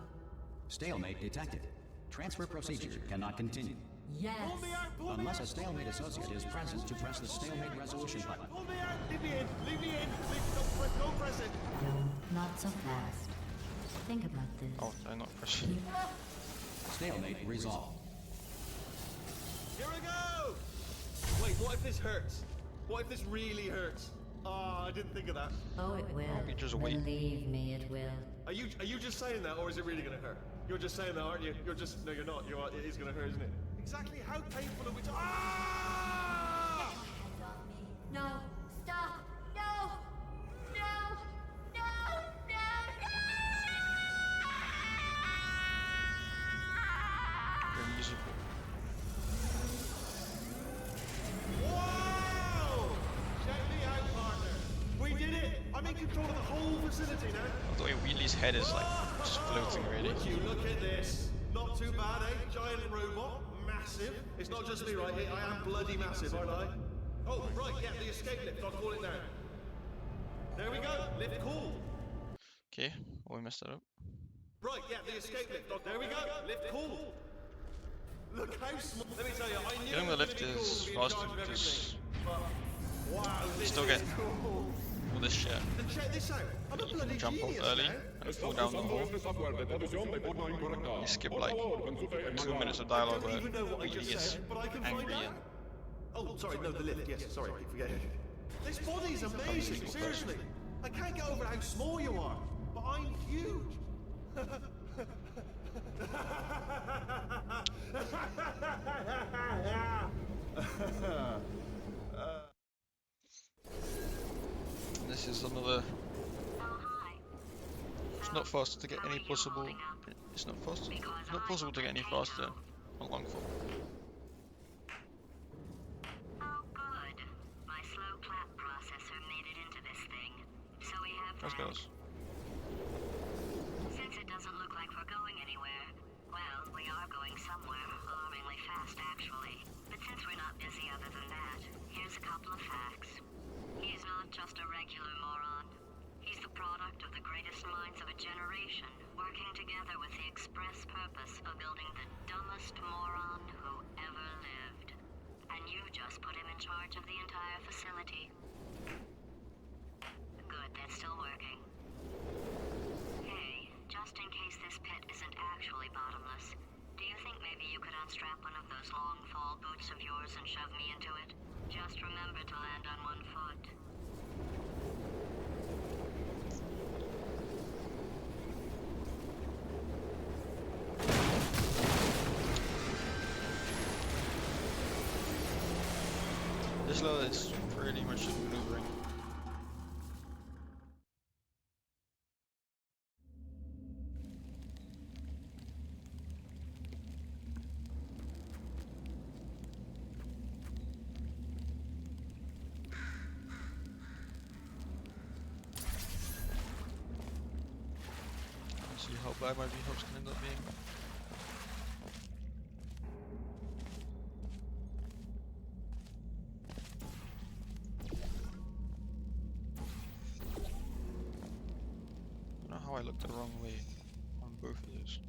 Stalemate detected. Transfer procedure cannot continue. Yes. Pull me out. Pull me Unless out. a stalemate associate is present to press the stalemate resolution button. Pull me out. Leave me in. Leave me in. Don't press it. No, not so fast. Think about this. Oh, I'm not pressing. Stalemate resolved. Here we go. Wait, what if this hurts? What if this really hurts? Oh, I didn't think of that. Oh, it will. we just wait. Believe me, it will. Are you just saying that, or is it really gonna hurt? You're just saying that, aren't you? You're just no, you're not. It is gonna hurt, isn't it? Exactly how painful are we? Ah! No, stop! No! No! No! No! Very musical. Wow! Check me out, partner. We did it. I'm in control of the whole facility now. The way Wheatley's head is like just floating really. Would you look at this? Not too bad, eh? Giant robot, massive. It's not just me, right? I am bloody massive, aren't I? Oh, right, yeah, the escape lift. I'll call it now. There we go. Lift call. Okay, well, we messed that up. Right, yeah, the escape lift. There we go. Lift cool. Look how small. Let me tell you, I knew Getting the it was lift gonna be cool is to be in faster charge of because everything. But wow, this still is get cool. all this shit. And check this out. I'm a You bloody can jump off genius early now. and fall down the hole. You skip like 2 minutes of dialogue where I don't even know what I he just gets said, but I can find angry out. and Oh, sorry, no, the lift. Yes, sorry, I keep forgetting. This body's amazing, seriously. I can't get over how small you are, but I'm huge. this is another. It's not faster to get any possible. It's not faster. It's not possible to get any faster on long fall. Oh, good. My slow clap processor made it into this thing. So we have Let's go. Since it doesn't look like we're going anywhere, well, we are going somewhere, alarmingly fast actually. But since we're not busy other than that, here's a couple of facts. He's not just a regular moron. He's the product of the greatest minds of a generation, working together with the express purpose of building the dumbest moron who ever lived. And you just put him in charge of the entire facility. Good, that's still working. Hey, just in case this pit isn't actually bottomless, do you think maybe you could unstrap one of those long fall boots of yours and shove me into it? Just remember to land on one foot. This level is pretty much just maneuvering. Let's see how bad my V-hubs can end up being. I don't know how I looked the wrong way on both of those.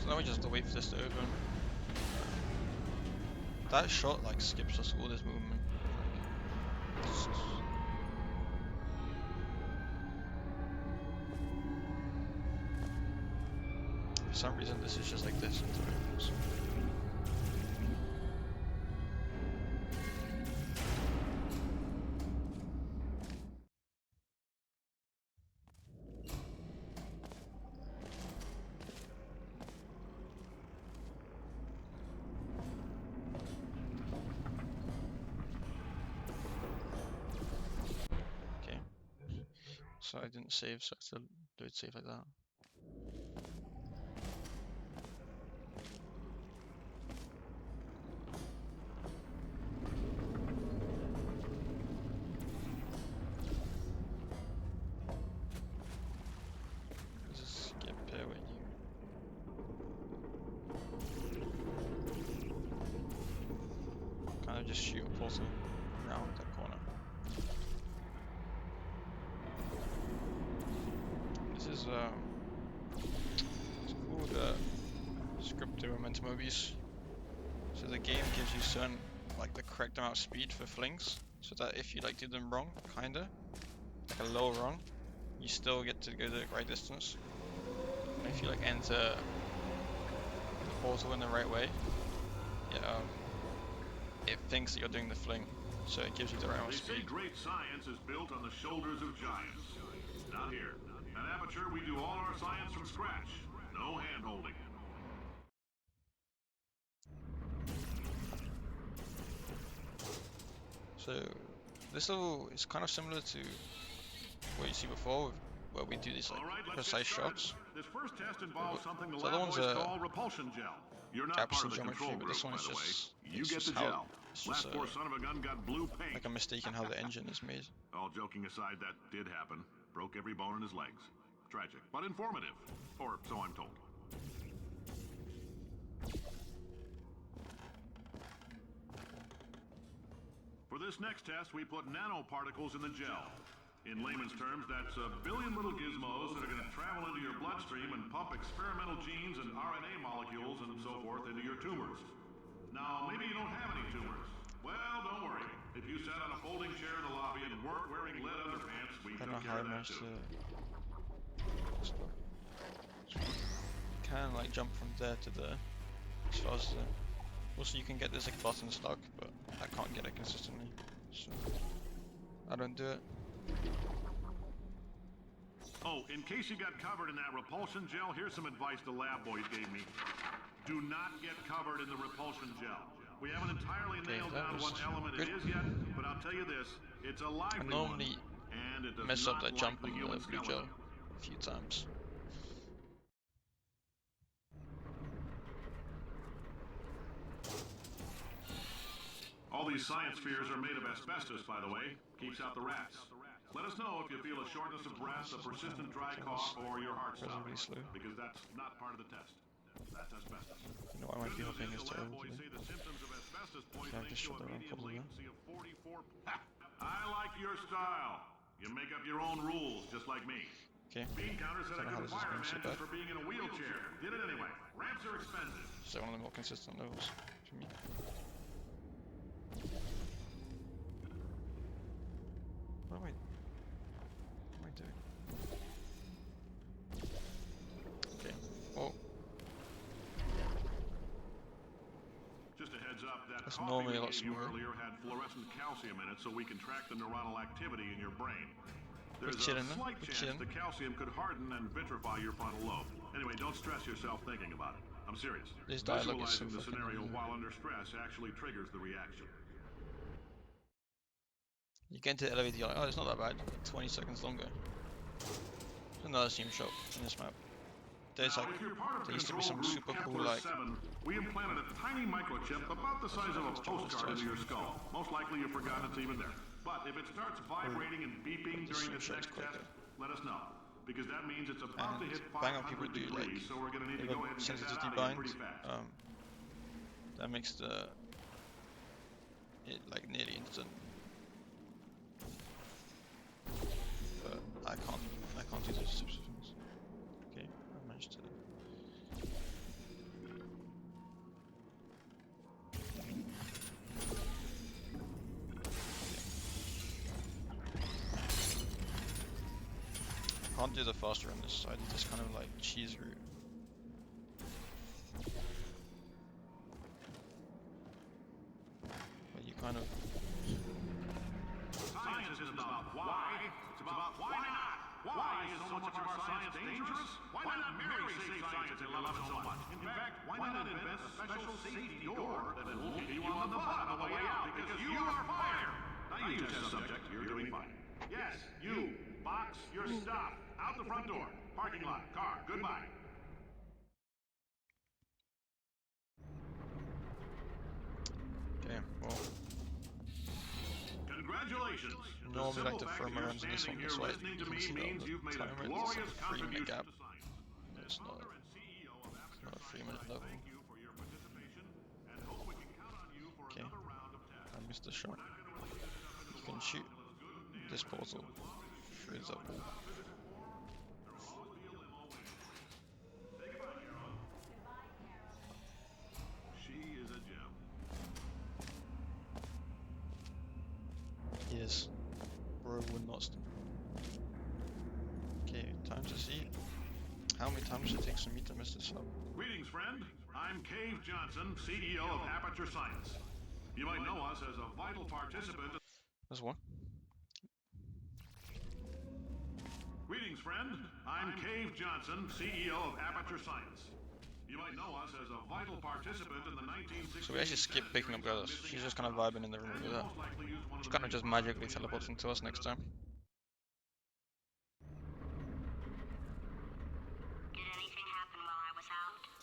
So now we just have to wait for this to open. That shot like skips us all this movement. Just- For some reason this is just like this. Okay. So I didn't save, so I still do it save like that. Just skip here when you kind of just shoot and pull them around that corner. This is it's called scripted momentum movies. So the game gives you certain like the correct amount of speed for flings, so that if you like do them wrong, kinda like a low wrong, you still get to go the right distance. And if you like enter the portal in the right way, yeah, it thinks that you're doing the fling, so it gives you the right amount They of say speed. great science is built on the shoulders of giants. Not here. At Aperture, we do all our science from scratch. No hand-holding. So this level is kind of similar to what you see before with where we do these like All right, let's precise get started. shots. This first test involves something the So the lab one's boys call repulsion gel. You're not part capsule of the geometry, control but group, this one by is the way. just You it's get just the how gel. it's Last just poor son of a gun got blue paint. like a mistake in how the engine is made. All joking aside, that did happen. Broke every bone in his legs. Tragic, but informative. Or so I'm told. For this next test, we put nanoparticles in the gel. In layman's terms, that's a billion little gizmos that are going to travel into your bloodstream and pump experimental genes and RNA molecules and so forth into your tumors. Now, maybe you don't have any tumors. Well, don't worry. If you sat on a folding chair in the lobby and weren't wearing lead underpants, we I don't know took how care I of that managed too. to can like jump from there to there as fast as also you can get this like button stuck, but I can't get it consistently, so I don't do it. Oh, in case you got covered in that repulsion gel, here's some advice the lab boys gave me. Do not get covered in the repulsion gel. We haven't entirely Okay, nailed that down was what element good. it is yet, but I'll tell you this, it's a lively I normally one, and it does mess up not that like jump the on human the blue skeleton. gel a few times. All these science spheres are made of asbestos, by the way. Keeps out the rats. Let us know if you feel a shortness of breath, a persistent dry cough, or your heart stopping, because that's not part of the test. That's asbestos. You know why my Good people news thing is is the lab terrible boys today. say the symptoms of asbestos Yeah, I poisoning just show shut a that around median probably. latency of 44. Ha! I like your style. You make up your own rules, just like me. Okay, Bean counter said I don't know how couldn't this is fire a going so man bad. just for being in a wheelchair. Did it anyway. Ramps are expensive. It's like one of the more consistent levels for me. What am I doing? Okay. Oh, Just a heads up, that That's coffee normally we a lot gave you smoother. earlier had fluorescent calcium in it so we can track the neuronal activity in your brain. There's a chilling, huh? slight We're chance chilling. the calcium could harden and vitrify your frontal lobe. Anyway, don't stress yourself thinking about it. I'm serious. This dialogue is so Visualizing the fucking scenario annoying. while under stress actually triggers the reaction. You get into the elevator, you're like, oh, it's not that bad. 20 seconds longer. There's another steam shop in this map. There's Now, like, if you're part of there used to be control some group super cool Kepler like 7, we implanted a tiny microchip about the size of a postcard into your skull. Most likely you've forgotten it's even there. But if it starts vibrating and beeping during this next test, let us know. Because that means it's about to and hit bang on people 500 do like degrees, so we're going to need to if go a ahead and get that sensitivity out of here bind, pretty fast. that makes it like nearly instant. But I can't do those types of things. Okay, I managed to. I can't do the faster on this side, it's just kind of like cheese route. But you kind of Science isn't about why, it's about why not. Why is so much of our science dangerous? Why not marry safe science if you love it so much? In fact, why not invent a special safety door that will keep you on the butt on the way out? Because you are fired! Now you test subject, you're doing fine. Yes, you. Box your stuff. Out the front door. Parking lot. Car. Goodbye. okay, well, Congratulations. normally like to fact throw that my you're runs in this one standing this here way. listening You to can me see that on means the you've made a timer, there's glorious like a 3 minute contribution gap. to science. It's not Founder and CEO of Aperture not a 3 minute Science, level. thank you for your participation and hope we can count on you for Okay, another round of tests. I missed the shot. You can shoot this portal through the wall. She is a gem. Yes, bro would not stop. Okay, time to see how many times it takes for me to mess this up. Greetings, friend. I'm Cave Johnson, CEO of Aperture Science. You might know us as a vital participant. There's one. Greetings, friend. I'm Cave Johnson, CEO of Aperture Science. You might know us as a vital participant in the 1960s. So we actually skip picking up girls. She's just kind of vibing in the room with that. She kind of just magically teleports into us next time.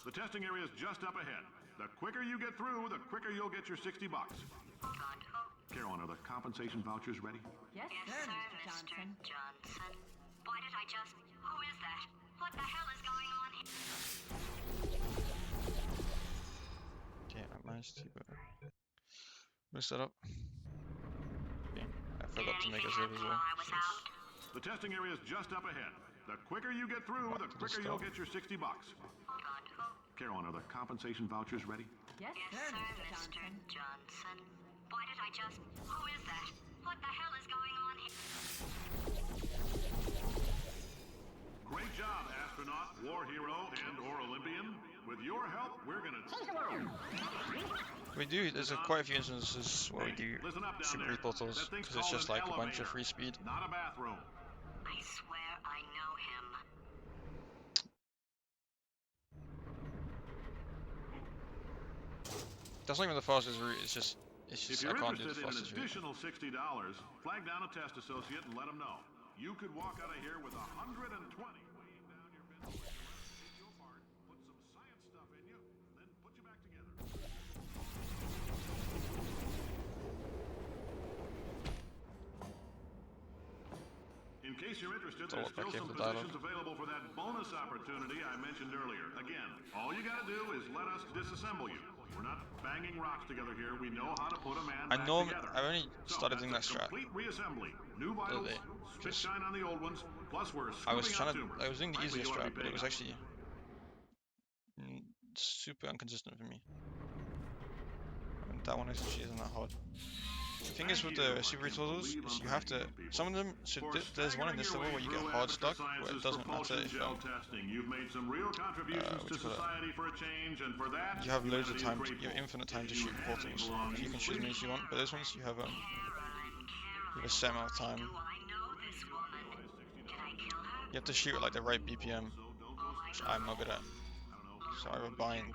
The testing area is just up ahead. The quicker you get through, the quicker you'll get your 60 bucks. Carolyn, are the compensation vouchers ready? Yes, sir, Mr. Johnson. Why did I just... Who is that? What the hell is going on here? Okay, I managed to mess that up. Okay, I forgot to make a save as well. The testing area is just up ahead. The quicker you get through, the quicker you'll get your 60 bucks. Carolyn, are the compensation vouchers ready? Yes, sir, Mr. Johnson. Why did I just... Who is that? What the hell is going on here? Great job, astronaut, war hero, and/or Olympian. With your help, we're gonna... We do, there's quite a few instances where we do Listen up down super there. portals, That thing's because it's called just an like a bunch of elevator, free speed. not a bathroom. I swear I know him. That's not even the fastest route, it's just If I you're can't do the interested in an fastest route. additional $60, flag down a test associate and let them know. You could walk out of here with 120 weighing down your mental. Take you apart, put some science stuff in you, then put you back together. In case you're interested, there's still some positions available for that bonus opportunity I mentioned earlier. Again, all you gotta do is let us disassemble you. We're not banging rocks together here. We know how to put a man back together. I've only started doing that that's a strat. complete reassembly. New vitals, spit shine on the old ones, plus we're I was scooping out trying to, tumors. I was doing the Frankly, easiest you ought to strat, be but it paying was us. actually super inconsistent for me. I mean, that one actually isn't that hard. The thing is with the super tutorials, is you have to, some of them, so there's one in this level where you get hard stuck, where it doesn't matter if You've made some real contributions to society for a change, and for that, you have loads of time, humanity is you have grateful. infinite time to shoot portals. You can shoot as many as you want, but those ones you have a set amount of time. Do I know this woman? Can I kill her? You have to shoot at like the right BPM, which I'm not good at. So I have a bind,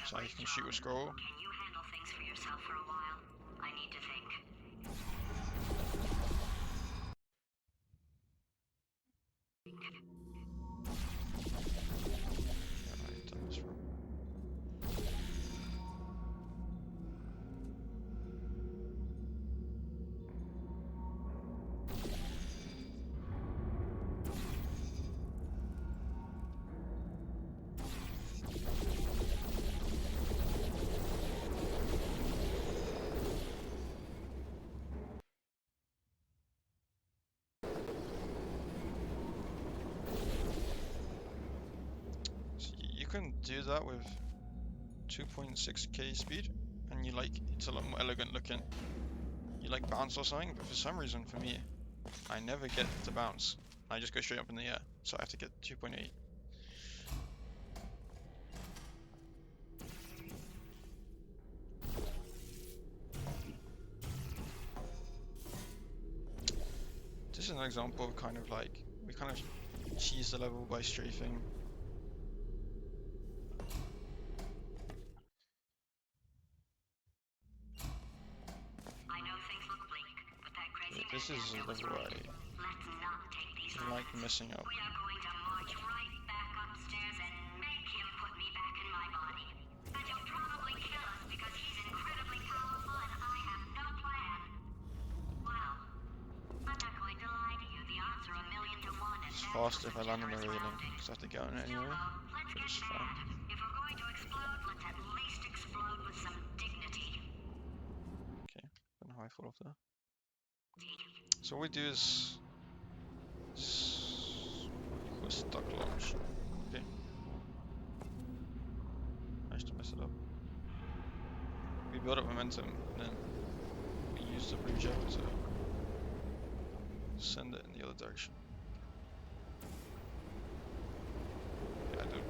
so I can shoot with scroll. Can you handle things for yourself for a while? I need to think. I've done this wrong. So you can do that with 2.6k speed, and you like, it's a lot more elegant looking. You like bounce or something, but for some reason for me, I never get to bounce. I just go straight up in the air, so I have to get 2.8. This is an example of kind of like, we kind of cheese the level by strafing. I know things look bleak, but that crazy This is a level where Let's not take these I like messing up. We are going to march right back upstairs and make him put me back in my body. And he'll probably kill us because he's incredibly powerful and I have no plan. Well, I'm not going to lie to you. The odds are 1,000,000 to 1. It's faster if I land on the railing, because I have to get on it anyway. Let's get It's mad. fine. If we're going to explode, let's at least explode with some dignity. Okay, don't know how I fall off there. So what we do is stuck launch. Okay. Managed to mess it up. We build up momentum, and then we use the blue gel to send it in the other direction. Yeah, I do.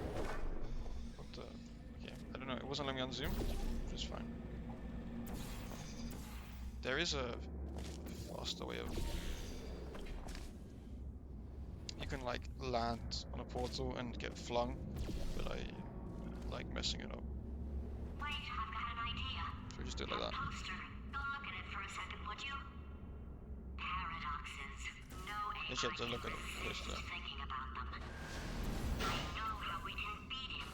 What the? Okay, I don't know. It wasn't letting me unzoom, which is fine. There is a faster way of. You can like land on a portal and get flung, but I like messing it up. Wait, I've got an idea. So we just do it like that. Poster. Go look at it for a second, would you? Paradoxes. No You just have to look at it close to that. thinking about them. I know how we can beat him.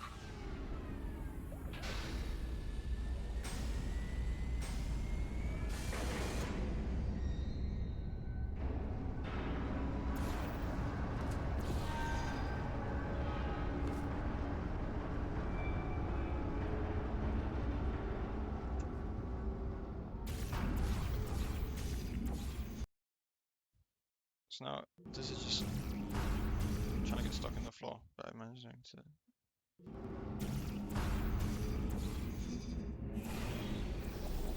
So now this is just trying to get stuck in the floor, but I'm managing to.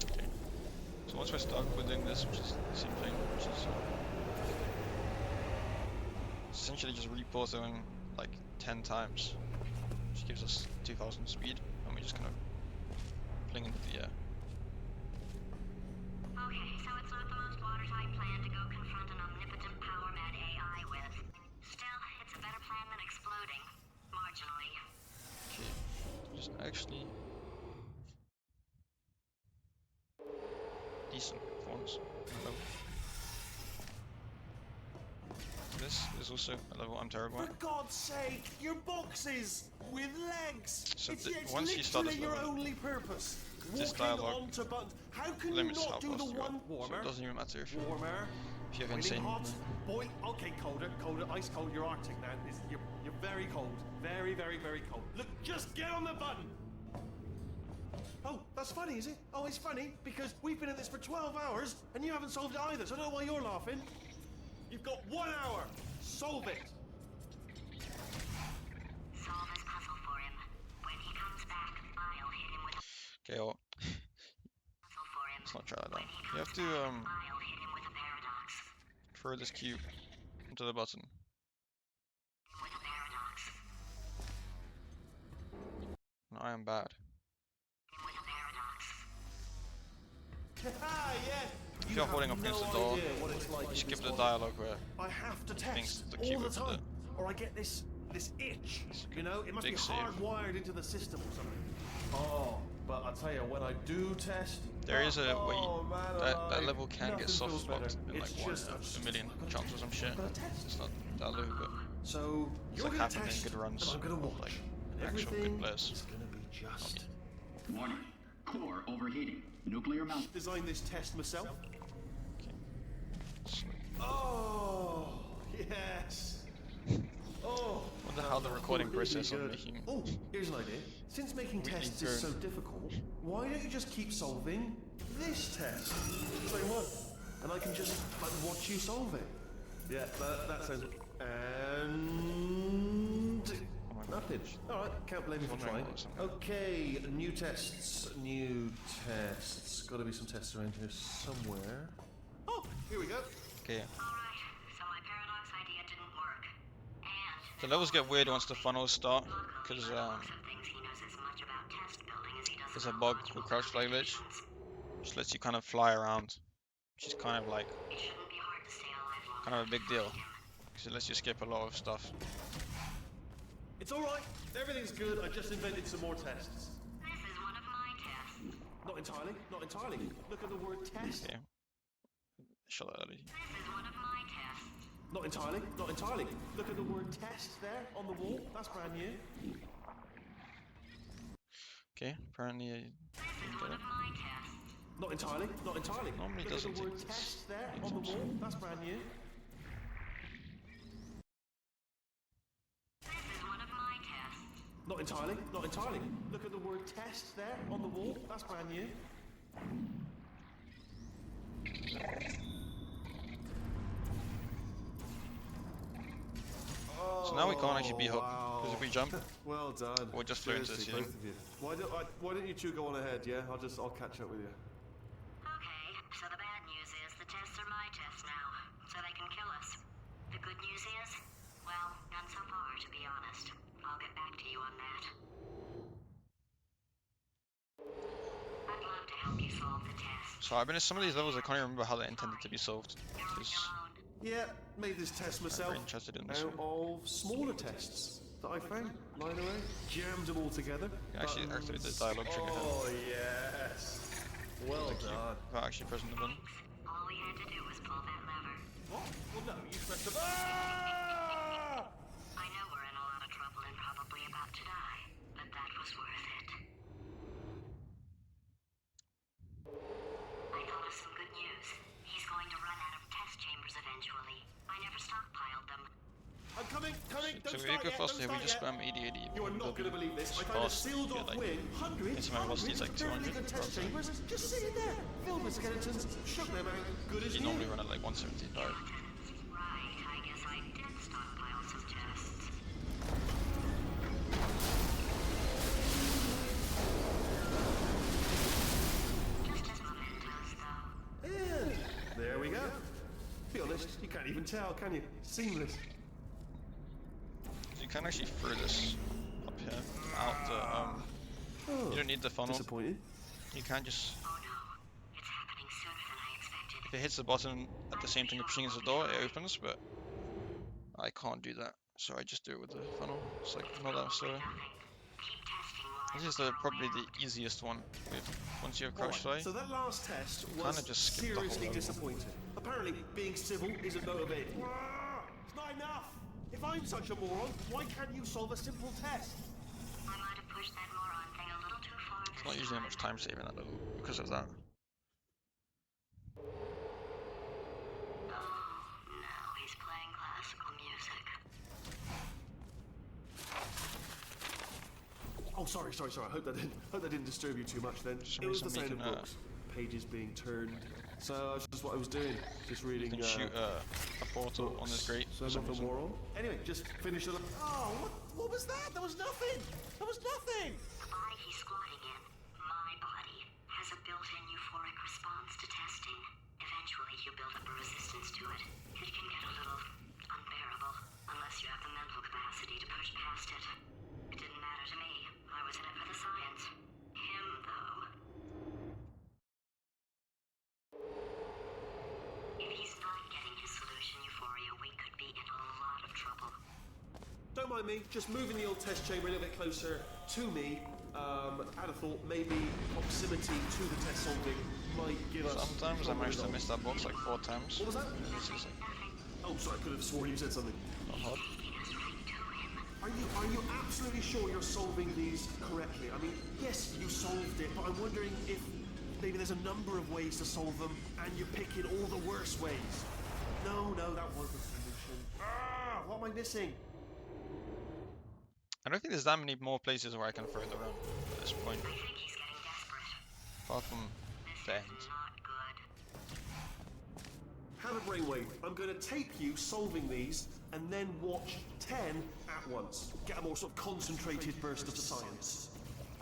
Okay. So once we're stuck, we're doing this, which is the same thing, which is essentially just reporting like 10 times, which gives us 2000 speed, and we just kind of fling into the air. Okay, so it's not the most watertight plan to go confront an omnipotent power-mad AI with. Still, it's a better plan than exploding. Marginally. Okay, just actually decent performance. Level. This is also a level I'm terrible For at. God's sake, your boxes with legs. So It's once you start this literally your level, only purpose. this Walking dialogue onto buttons. How can you limits how not do fast the you go. one So warmer? it doesn't even matter if Warmer. you have Boiling insane hot. movement. Boil. Okay, colder, ice cold. You're Arctic now. You're very cold. Very, very, very cold. Look, just get on the button. Oh, that's funny, is it? Oh, it's funny because we've been at this for 12 hours and you haven't solved it either. So I don't know why you're laughing. You've got 1 hour. Solve it. Solve this puzzle for him. When he comes back, I'll hit him with a Okay, well, puzzle for him. let's not try that When out. he You comes have to back, I'll hit him with a paradox. throw this cube into the button. With a paradox. No, I am bad. With a paradox. Ah, yeah. If you're holding up against the door, what it's like you in skip this the one. dialogue where I have to thinks test the all cube the opened time, it. or I get this itch. You know, it must be Big save. hardwired into the system or something. Oh, but I tell you, when I do test, there is a way man that alive, level can get nothing soft feels spot better. in like It's one just, a million chance or some shit. Gotta test. It's not that low, but So it's you're like gonna happened in test, good runs and I'm gonna of watch. like And actual everything good players. is gonna be just. Warning. Core overheating. Nuclear mount. Designed this test myself. Okay. So, Oh, yes. Oh. wonder how the recording really process of good. making Oh, here's an idea. Since making really tests is so good. difficult, why don't you just keep solving this test? Same one. And I can just like watch you solve it. Yeah, that sounds. And nothing. All right, can't blame you for Wondering trying. what was something. Okay, new tests. New tests. Got to be some tests around here somewhere. Oh, here we go. Okay. Alright, so my paradox idea didn't work. And The levels get weird once the funnels start, because by the looks of things, he knows as much about test building as he does there's a about bug logical called crouch fly glitch, calculations. which lets you kind of fly around, which is kind of like It shouldn't be hard to stay alive long kind of a enough big to deal, find him. because it lets you skip a lot of stuff. It's all right. Everything's good. I just invented some more tests. This is one of my tests. Not entirely. Not entirely. Look at the word test. Okay. Shut that early. This is one of my tests. Not entirely. Not entirely. Look at the word test there on the wall. That's brand new. Okay, apparently I This is didn't one get of it. Not my tests. entirely. Not entirely. Normally Look at doesn't the word take this test there many on the times. wall. That's brand new. This is one of my tests. Not entirely. Not entirely. Look at the word test there on the wall. That's brand new. So now we can't actually be hooked, because if we jump, Well done. We'll just float into the Seriously, ceiling. both of you. Why don't you two go on ahead? Yeah, I'll catch up with you. Okay, so the bad news is the tests are my tests now, so they can kill us. The good news is, well, none so far, to be honest. I'll get back to you on that. I'd love to help you solve the test. so I've been in some of these levels, I can't even remember how they're intended to be solved, You're on because your own. Yeah, made this test myself. very interested in this out of smaller tests that I found lying around. Jammed them all together. You actually activate the Buttons. dialogue trigger here. Oh yes. Well done. without actually pressing the button. All we had to do was pull that lever. What? Well, no, you pressed the. Ah! I know we're in a lot of trouble and probably about to die, but that was worth it. I thought of some good news. He's going to run out of test chambers eventually. I never stockpiled them. I'm coming. So Don't if we start go yet. faster, Don't we just start spam yet. 80-80. You are not going to believe this. I found a sealed off wing. Hundreds. Maximum velocity is like 200. Good test chambers just sitting there, filled with skeletons. Shook them out. Good as You new. normally run at like 175. Right. tell, can you? Seamless. You can actually throw this up here out the Oh, you don't need the funnel. disappointed. You can just Oh no, it's happening sooner than I expected. if it hits the button at the same time you're pushing into the door, it opens, but I can't do that. So I just do it with the funnel. It's like not that slow. Nothing. Keep testing while This I is look our probably way the out. easiest one. Once you have Alright, crouch fly, so that last test was kinda just skip the whole seriously level. disappointing. Apparently, being civil isn't motivating. It's not enough! If I'm such a moron, why can't you solve a simple test? I might have pushed that moron thing a little too far it's this not usually time. much time saving that level because of that. Oh, now he's playing classical music. Oh, sorry. I hope that didn't disturb you too much then. some It was the reason sound of making, books, pages being turned. So that's just what I was doing, just reading. You can shoot a portal on this grate So for some nothing reason. more on. Anyway, just finish it up. Oh, what was that? That was nothing. That was nothing. The body he's squatting in, my body, has a built-in euphoric response to testing. Eventually, you build up a resistance to it. It can get a little unbearable, unless you have the mental capacity to push past it. It didn't matter to me. I was in it for the science. Him, though. If he's not getting his solution euphoria, we could be in a lot of trouble. Don't mind me. Just moving the old test chamber a little bit closer to me. I'd have thought maybe proximity to the test solving might give us. Sometimes I managed to miss that box like 4 times. What was that? It's just like Oh, sorry. I could have sworn you said something. not hard. Taking us right to him. Are you absolutely sure you're solving these correctly? I mean, yes, you solved it, but I'm wondering if maybe there's a number of ways to solve them, and you're picking all the worst ways. No, that wasn't the solution. What am I missing? I don't think there's that many more places where I can throw it around at this point, I think he's getting desperate. apart from This the is end. not good. Have a brainwave. I'm going to tape you solving these, and then watch 10 at once. Get a more sort of concentrated burst of science.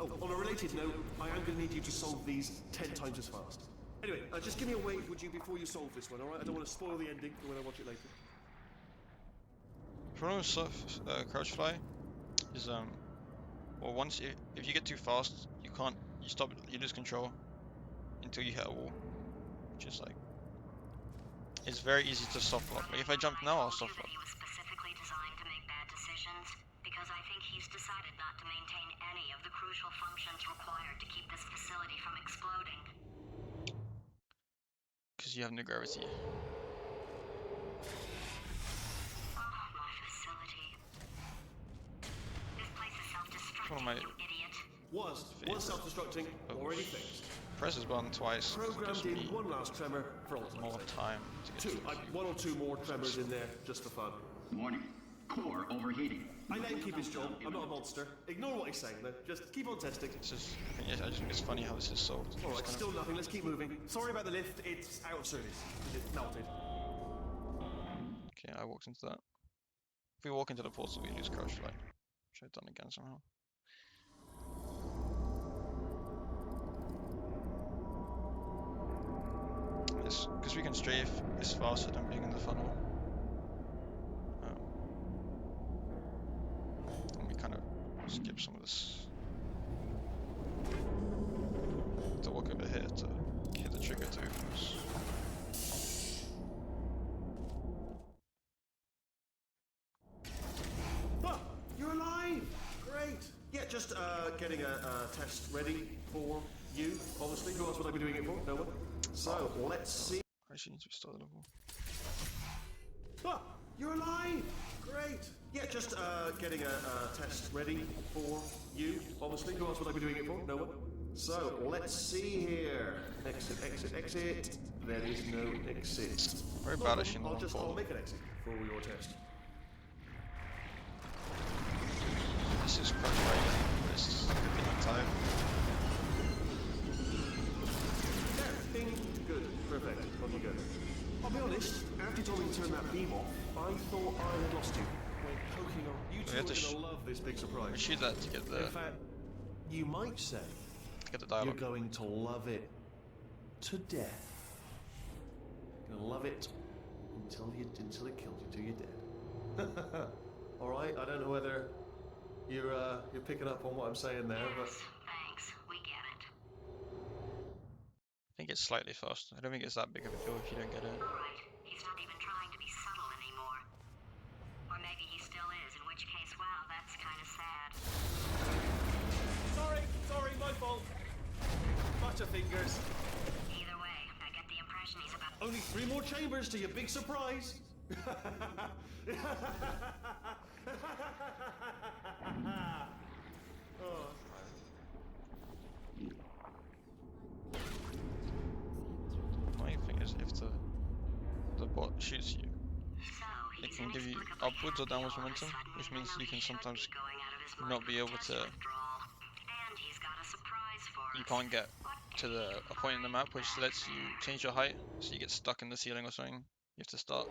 Oh, on a related note, I am going to need you to solve these 10 times as fast. Anyway, just give me a wave, would you, before you solve this one, alright? I don't want to spoil the ending for when I watch it later. Problem with crouch fly is well once if you get too fast you lose control until you hit a wall, which is like it's very easy to soft lock. Like if I jump now I'll soft lock. He was specifically designed to make bad decisions because I think he's decided not to maintain any of the crucial functions required to keep this facility from exploding. Because you have no gravity. Oh, my facility. This place is One of self-destructing, my you idiot. Was self-destructing, already fixed. Press this button twice. It Programmed gives in me one last tremor for all more time to get Two, to one or two more tremors in there, just for fun. Warning. Core overheating. I let him keep his job. I'm not a monster. Ignore what he's saying, though. Just keep on testing. This is, I just think it's funny how this is solved. It's Alright, kind of- still nothing. Let's keep moving. Sorry about the lift. It's out of service. It's melted. Okay, I walked into that. If we walk into the portal, we lose crouch fly. Which I've done again somehow. Yes, because we can strafe is faster than being in the funnel. And we kind of skip some of this. To walk over here to hit the trigger to open this. Ah, you're alive! Great! Yeah, just getting a test ready for you, obviously. Who else would I be doing it for? No one. So, let's see. I actually need to restart the level. Ah, you're alive! Great! Yeah, just getting a test ready for you, obviously. Who else would I be doing it for? No one. So, let's see here. Exit, exit, exit. There is no exit. Very No bad problem. actually in the one I'll portal. make an exit for your test. This is crouch fly. This is in time. There, bing, good, perfect. On you go. I'll be honest, after you told me to turn that beam off, I thought I had lost you. When poking on, you We two have are to gonna love this big We surprise. shoot that to get the In fact, you might say you're dialogue. going to love it to death. You're gonna love it until it kills you till you're dead. All right. I don't know whether you're picking up on what I'm saying there, but Yes, thanks. We get it. I think it's slightly fast. I don't think it's that big of a deal if you don't get it. Alright, he's not even trying to be subtle anymore. Or maybe he still is, in which case, wow, that's kind of sad. sorry, my fault. Butterfingers. Either way, I get the impression he's about. Only 3 more chambers to your big surprise. Oh. My thing is if the bot shoots you, So, it he's can give you inexplicably upwards or happy downwards all of a momentum, sudden, which even means though you he can should sometimes be going out of his mind not for be able test to. withdrawal. And he's got a surprise for You us. can't get What to can a point in the map which back lets you there? change your height, so you get stuck in the ceiling or something. You have to start.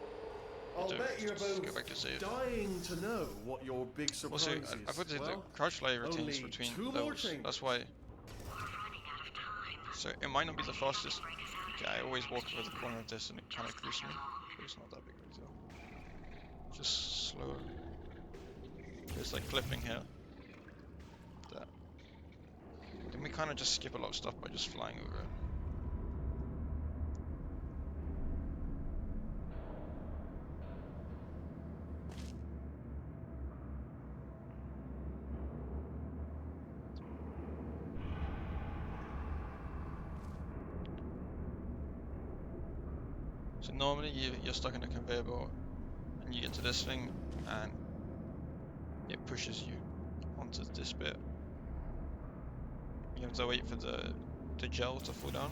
I'll to bet you're just both go back to save. dying to know what your big surprise Also, is. I thought that the Well, crouch layer retains only between 2 more levels. chambers. That's why. We're running out of time. So it might not be the fastest. Break us out of Yeah, I here. always walk over the corner of this and it kind of creeps me. But it's not that big of a deal. Just slower. There's like clipping here. That. Then we kind of just skip a lot of stuff by just flying over it. So normally you're stuck in a conveyor belt and you get to this thing and it pushes you onto this bit. You have to wait for the gel to fall down.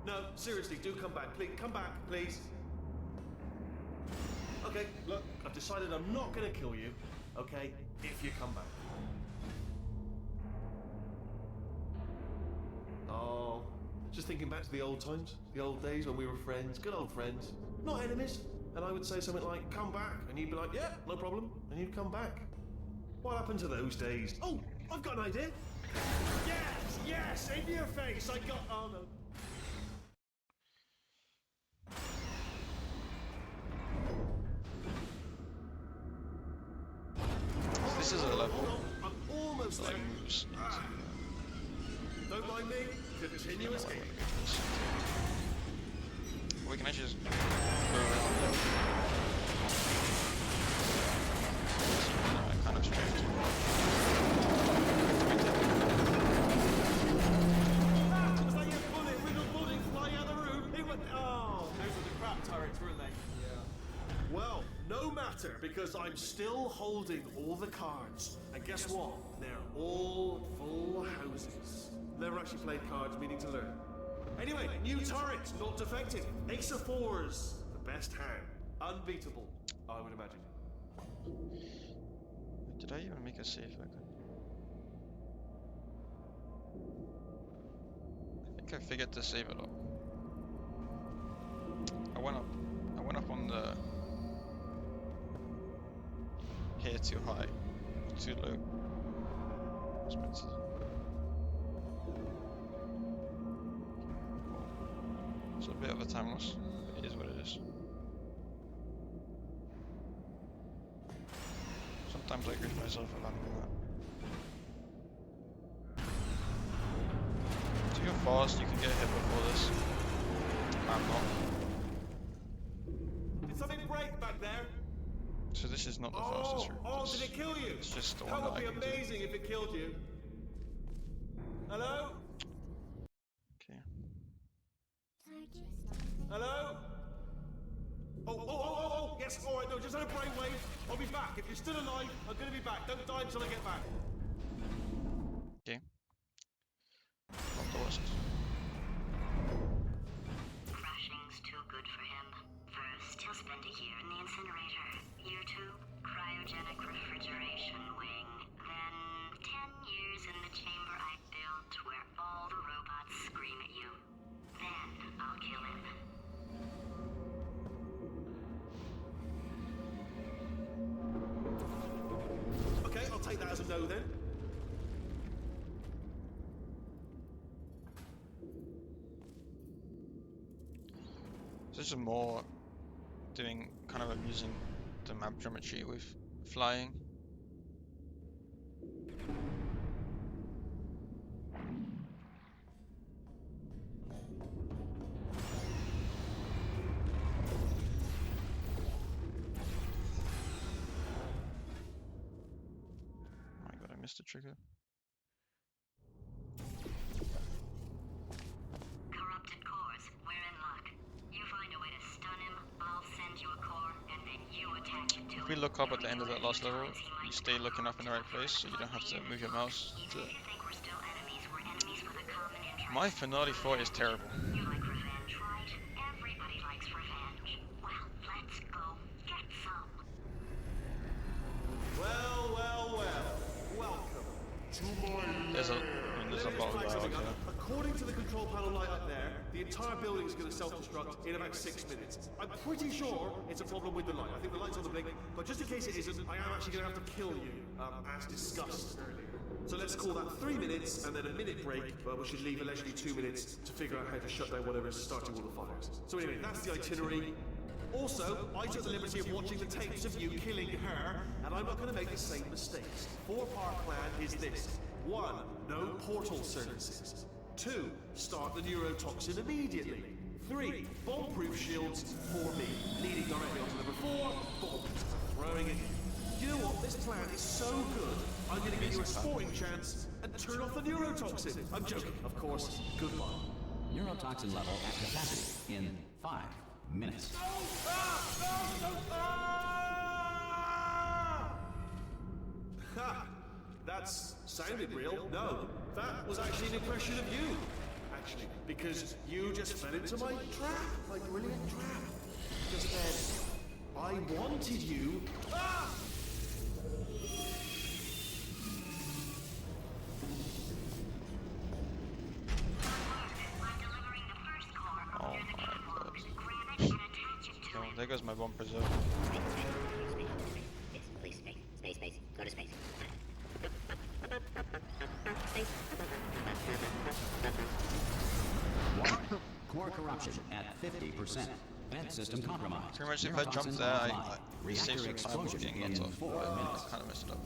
No, seriously, do come back. Please, come back, please. Okay, look, I've decided I'm not going to kill you, okay, if you come back. Oh, just thinking back to the old times, the old days when we were friends, good old friends, not enemies. And I would say something like, come back, and you'd be like, yeah, no problem, and you'd come back. What happened to those days? Oh, I've got an idea. Yes, in your face, I got, oh no. This is a level Hold on, I'm almost that there. like moves. Don't mind me, continue escaping. We can actually just go around it. Kind of straight. Was that your bullet? Wiggle bullet flying out of the room? It went. Oh, those were the crap turrets, weren't they? Yeah. Well, no matter, because I'm still holding all the cards. And guess what? They're all full houses. Never actually played cards, meaning to learn. Anyway, new turret, not defective. Ace of fours, the best hand. Unbeatable, I would imagine. Did I even make a save? I think I figured to save it up. I went up on the here too high, too low. Expensive. It's a bit of a time loss. It is what it is. Sometimes I agree with myself for landing on that. So you're fast, you can get hit before this. I'm not. Did something break back there? So this is not the fastest route. Oh, This- did it kill you? It's just the That one that would I be can do. amazing if it killed you. Hello? Okay. Hello? Oh, yes, alright, no, just had a brainwave. I'll be back. If you're still alive, I'm gonna be back. Don't die until I get back. Okay. Not the worst. Crashing's too good for him. First, he'll spend a year in the incinerator. Year 2, cryogenic refrigeration wing. Then, 10 years in the chamber I built where all the robots scream at you. Then, I'll kill him. Okay, I'll take that as a no then. This is more doing kind of amusing the map geometry with flying. Oh my god, I missed the trigger. Corrupted cores, we're in luck. You find a way to stun him, I'll send you a core, and then you attach it to If we look up at the end of that last level, you stay looking up in the right place, so you don't have to move your mouse. Even if you think we're still enemies, we're enemies with a common interest. My finale 4 is terrible. You like revenge, right? Everybody likes revenge. Well, let's go get some. Well, well, well. Welcome to my There's a lot of flag something dialogue up. here. According to the control panel light up there, the entire building is going to self-destruct in about 6 minutes. I'm pretty sure it's a problem with the light. I think the light's on the blink, but just in case it isn't, I am actually going to have to kill you, as discussed earlier. So let's call that 3 minutes and then a minute break, but we should leave allegedly 2 minutes to figure out how to shut down whatever's starting all the fires. So anyway, that's the itinerary. Also, I took the liberty of watching the tapes of you killing her, and I'm not going to make the same mistakes. 4-part plan is this. 1. No portal services. 2. Start the neurotoxin immediately. 3. Bomb-proof shields for me, leading directly onto number 4. Bombs. Throwing it. You know what? This plan is so good, I'm going to give you a sporting chance and turn off the neurotoxin. I'm joking, of course. Goodbye. Neurotoxin level at capacity in 5 minutes. Ha! That's sounded real. No, that was actually an impression of you. Actually, because you just fell into my trap, my brilliant trap. Just then, I wanted you. Ah! Oh my god. Oh, there goes my bomb preserve. Please, space. Go to space. Core corruption at 50%. Vent system compromised. Pretty much if I jumped there, I saved Reactor some time with explosion getting in knocked off. 4 But minutes. I kind of messed it up.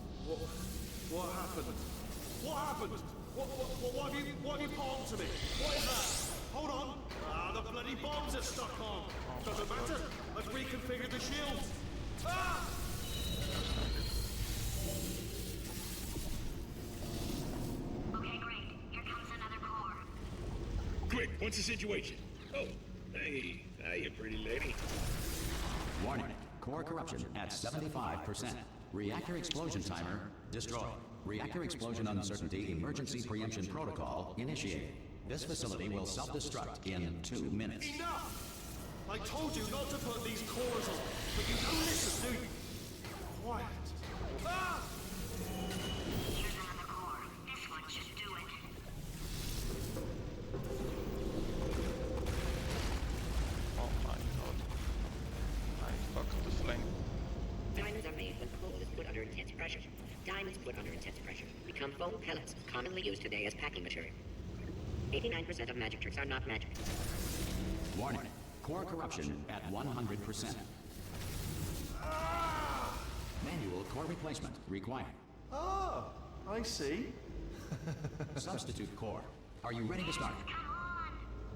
What happened? What happened? What have you palmed to me? What is that? Hold on. Ah, the bloody bombs are stuck on. Doesn't matter. I've reconfigured the shield. Ah! Okay, great. Here comes another core. Quick, what's the situation? Oh, hey, you pretty lady. Warning. Core corruption at 75%. Reactor explosion timer destroyed. Reactor explosion uncertainty emergency preemption protocol initiated. This facility will self-destruct in 2 minutes. Enough! I told you not to put these cores on, but you don't listen, do you? Quiet. Ah! Here's another core. This one should do it. Oh my god. I fucked the flame. Diamonds are made when coal is put under intense pressure. Diamonds put under intense pressure become foam pellets, commonly used today as packing material. 89% of magic tricks are not magic. Warning. Core corruption at 100%. Manual core replacement required. Ah, I see. Substitute core. Are you ready to start?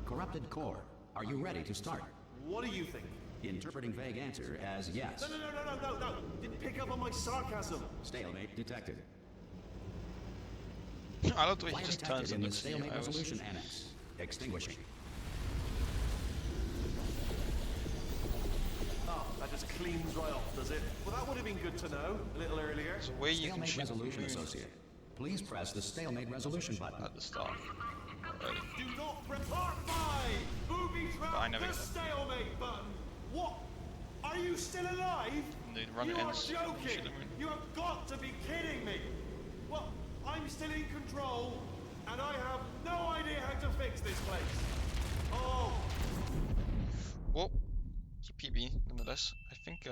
Corrupted core. Are you ready to start? What do you think? Interpreting vague answer as yes. No. Didn't pick up on my sarcasm. Stalemate detected. I love the way he Fire just detected turns in and the looks at you. stalemate I was resolution annex. Extinguishing. Oh, that just cleans right off, does it? Well, that would have been good to know a little earlier. There's a way you can Stalemate shoot the resolution moon associate. Please press the stalemate resolution button. at the start. Early. Do not report my booby I trap never the get it. stalemate button. What? Are you still alive? The run You are ends. You shoot joking. the moon. You have got to be kidding me. Well, I'm still in control, and I have no idea how to fix this place. Oh, Whoa. It's a PB nonetheless. I think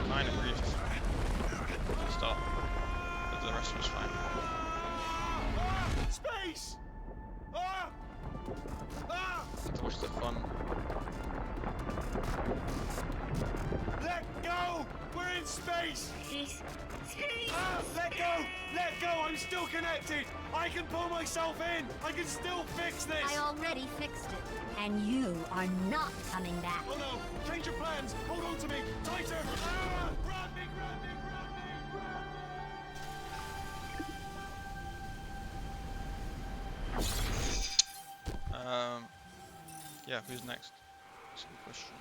mine breathed at the start, but the rest was fine. space! Ah! Let's watch the fun. Let go! We're in space! Space. Ah, let go! Let go! I'm still connected! I can pull myself in! I can still fix this! I already fixed it. And you are not coming back. Oh no! Change your plans! Hold on to me! Tighter! Ah! Grab me! Grab me! Grab me! Grab me! Yeah, who's next? That's a good question.